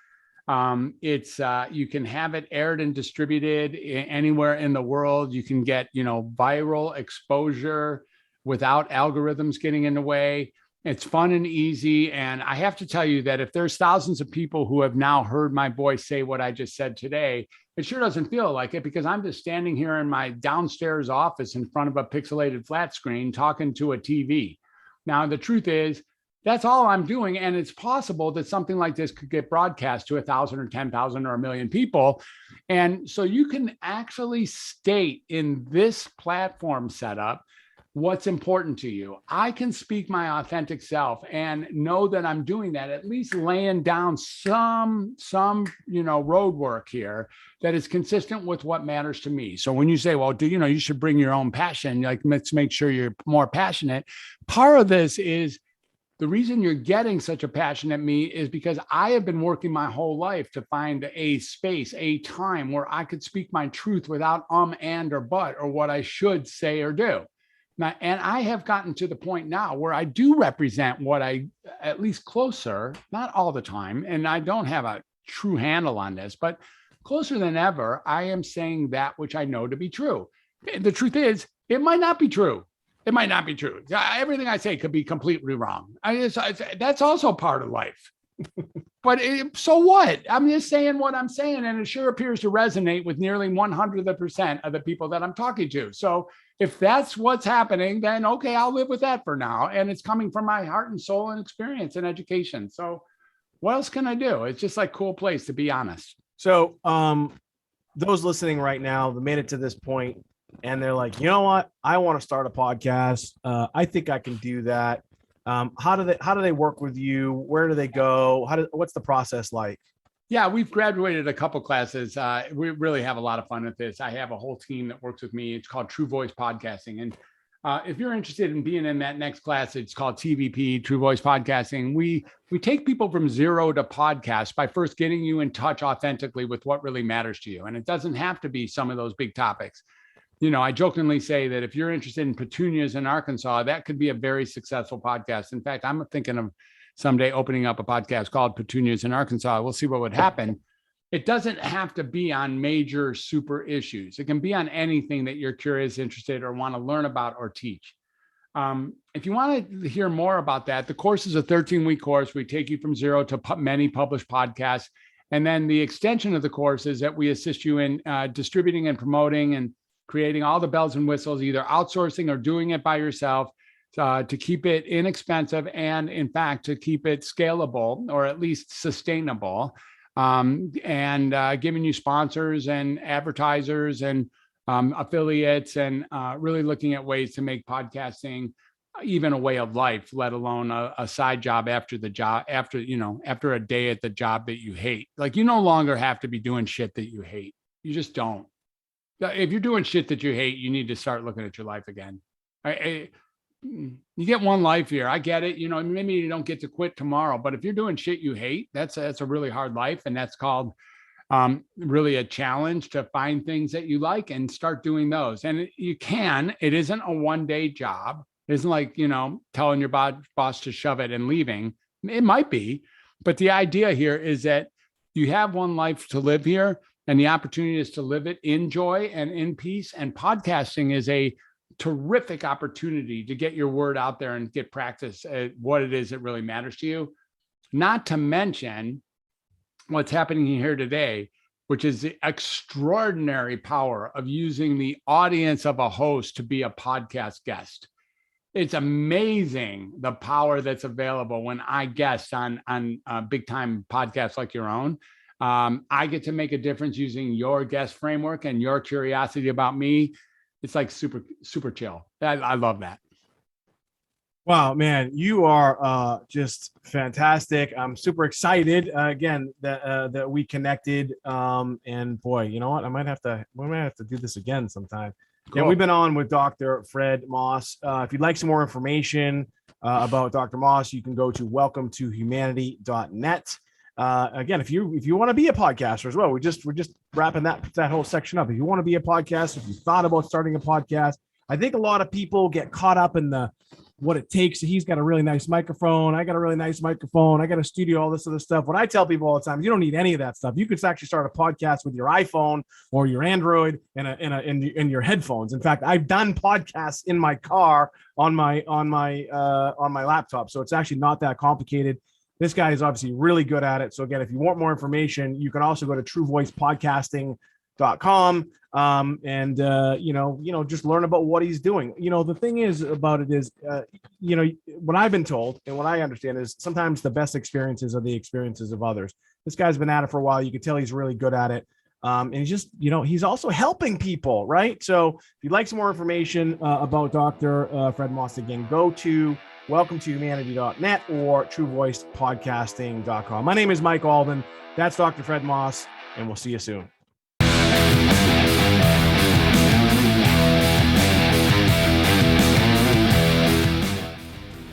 You can have it aired and distributed anywhere in the world. You can get, viral exposure without algorithms getting in the way. It's fun and easy. And I have to tell you that if there's thousands of people who have now heard my voice say what I just said today, it sure doesn't feel like it, because I'm just standing here in my downstairs office in front of a pixelated flat screen talking to a TV. Now, the truth is, that's all I'm doing. And it's possible that something like this could get broadcast to 1,000 or 10,000 or 1 million people. And so you can actually state in this platform setup what's important to you. I can speak my authentic self and know that I'm doing that, at least laying down some road work here that is consistent with what matters to me. So when you say, well, you should bring your own passion, like, let's make sure you're more passionate. Part of this is the reason you're getting such a passionate me is because I have been working my whole life to find a space, a time where I could speak my truth without and or but, or what I should say or do. Now, and I have gotten to the point now where I do represent what I, at least closer, not all the time, and I don't have a true handle on this, but closer than ever, I am saying that which I know to be true. The truth is, it might not be true. It might not be true. Everything I say could be completely wrong. That's also part of life. But so what? I'm just saying what I'm saying, and it sure appears to resonate with nearly 100% of the people that I'm talking to. So if that's what's happening, then okay, I'll live with that for now. And it's coming from my heart and soul and experience and education. So what else can I do? It's just like a cool place, to be honest. So those listening right now, they made it to this point and they're like, you know what? I want to start a podcast. I think I can do that. How do they work with you? Where do they go? What's the process like? Yeah, we've graduated a couple classes. We really have a lot of fun with this. I have a whole team that works with me. It's called True Voice Podcasting. And if you're interested in being in that next class, it's called TVP, True Voice Podcasting. We take people from zero to podcast by first getting you in touch authentically with what really matters to you. And it doesn't have to be some of those big topics. I jokingly say that if you're interested in petunias in Arkansas, that could be a very successful podcast. In fact, I'm thinking of someday opening up a podcast called Petunias in Arkansas. We'll see what would happen. It doesn't have to be on major super issues. It can be on anything that you're curious, interested, or want to learn about or teach. If you want to hear more about that, the course is a 13-week course. We take you from zero to many published podcasts. And then the extension of the course is that we assist you in distributing and promoting and creating all the bells and whistles, either outsourcing or doing it by yourself, to keep it inexpensive and, in fact, to keep it scalable or at least sustainable, and giving you sponsors and advertisers and affiliates, and really looking at ways to make podcasting even a way of life, let alone a side job after the job, after a day at the job that you hate. Like, you no longer have to be doing shit that you hate. You just don't. If you're doing shit that you hate, you need to start looking at your life again. You get one life here. I get it. Maybe you don't get to quit tomorrow, but if you're doing shit you hate, that's a really hard life. And that's called really a challenge to find things that you like and start doing those. And it isn't a one-day job. It isn't like, telling your boss to shove it and leaving. It might be, but the idea here is that you have one life to live here, and the opportunity is to live it in joy and in peace. And podcasting is a terrific opportunity to get your word out there and get practice at what it is that really matters to you. Not to mention what's happening here today, which is the extraordinary power of using the audience of a host to be a podcast guest. it's amazing the power that's available when I guest on big time podcasts like your own. I get to make a difference using your guest framework and your curiosity about me. It's like super chill. I love that. Wow, man, you are just fantastic. I'm super excited again that we connected. And boy, you know what? We might have to do this again sometime. Cool. Yeah, we've been on with Dr. Fred Moss. If you'd like some more information about Dr. Moss, you can go to welcometohumanity.net. Again, if you want to be a podcaster as well, we're just wrapping that whole section up. If you want to be a podcaster, if you thought about starting a podcast, I think a lot of people get caught up in what it takes. He's got a really nice microphone. I got a really nice microphone. I got a studio, all this other stuff. What I tell people all the time, you don't need any of that stuff. You could actually start a podcast with your iPhone or your Android and your headphones. In fact, I've done podcasts in my car on my laptop. So it's actually not that complicated. This guy is obviously really good at it. So again, if you want more information, you can also go to truevoicepodcasting.com. And just learn about what he's doing. The thing is about it is, what I've been told and what I understand is sometimes the best experiences are the experiences of others. This guy's been at it for a while. You can tell he's really good at it. And he's just, he's also helping people, right? So if you'd like some more information about Dr. Fred Moss, again, go to welcometohumanity.net or truevoicepodcasting.com. My name is Mike Alden. That's Dr. Fred Moss, and we'll see you soon.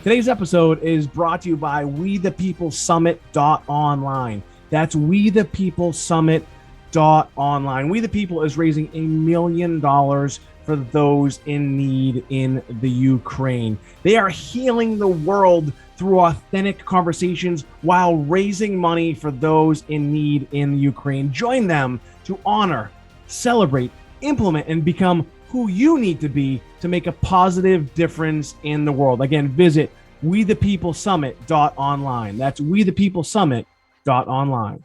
Today's episode is brought to you by WeThePeopleSummit.online. That's WeThePeopleSummit.online. We the People is raising $1 million for those in need in the Ukraine. They are healing the world through authentic conversations while raising money for those in need in the Ukraine. Join them to honor, celebrate, implement, and become who you need to be to make a positive difference in the world. Again, visit WeThePeopleSummit.online. That's WeThePeopleSummit.online.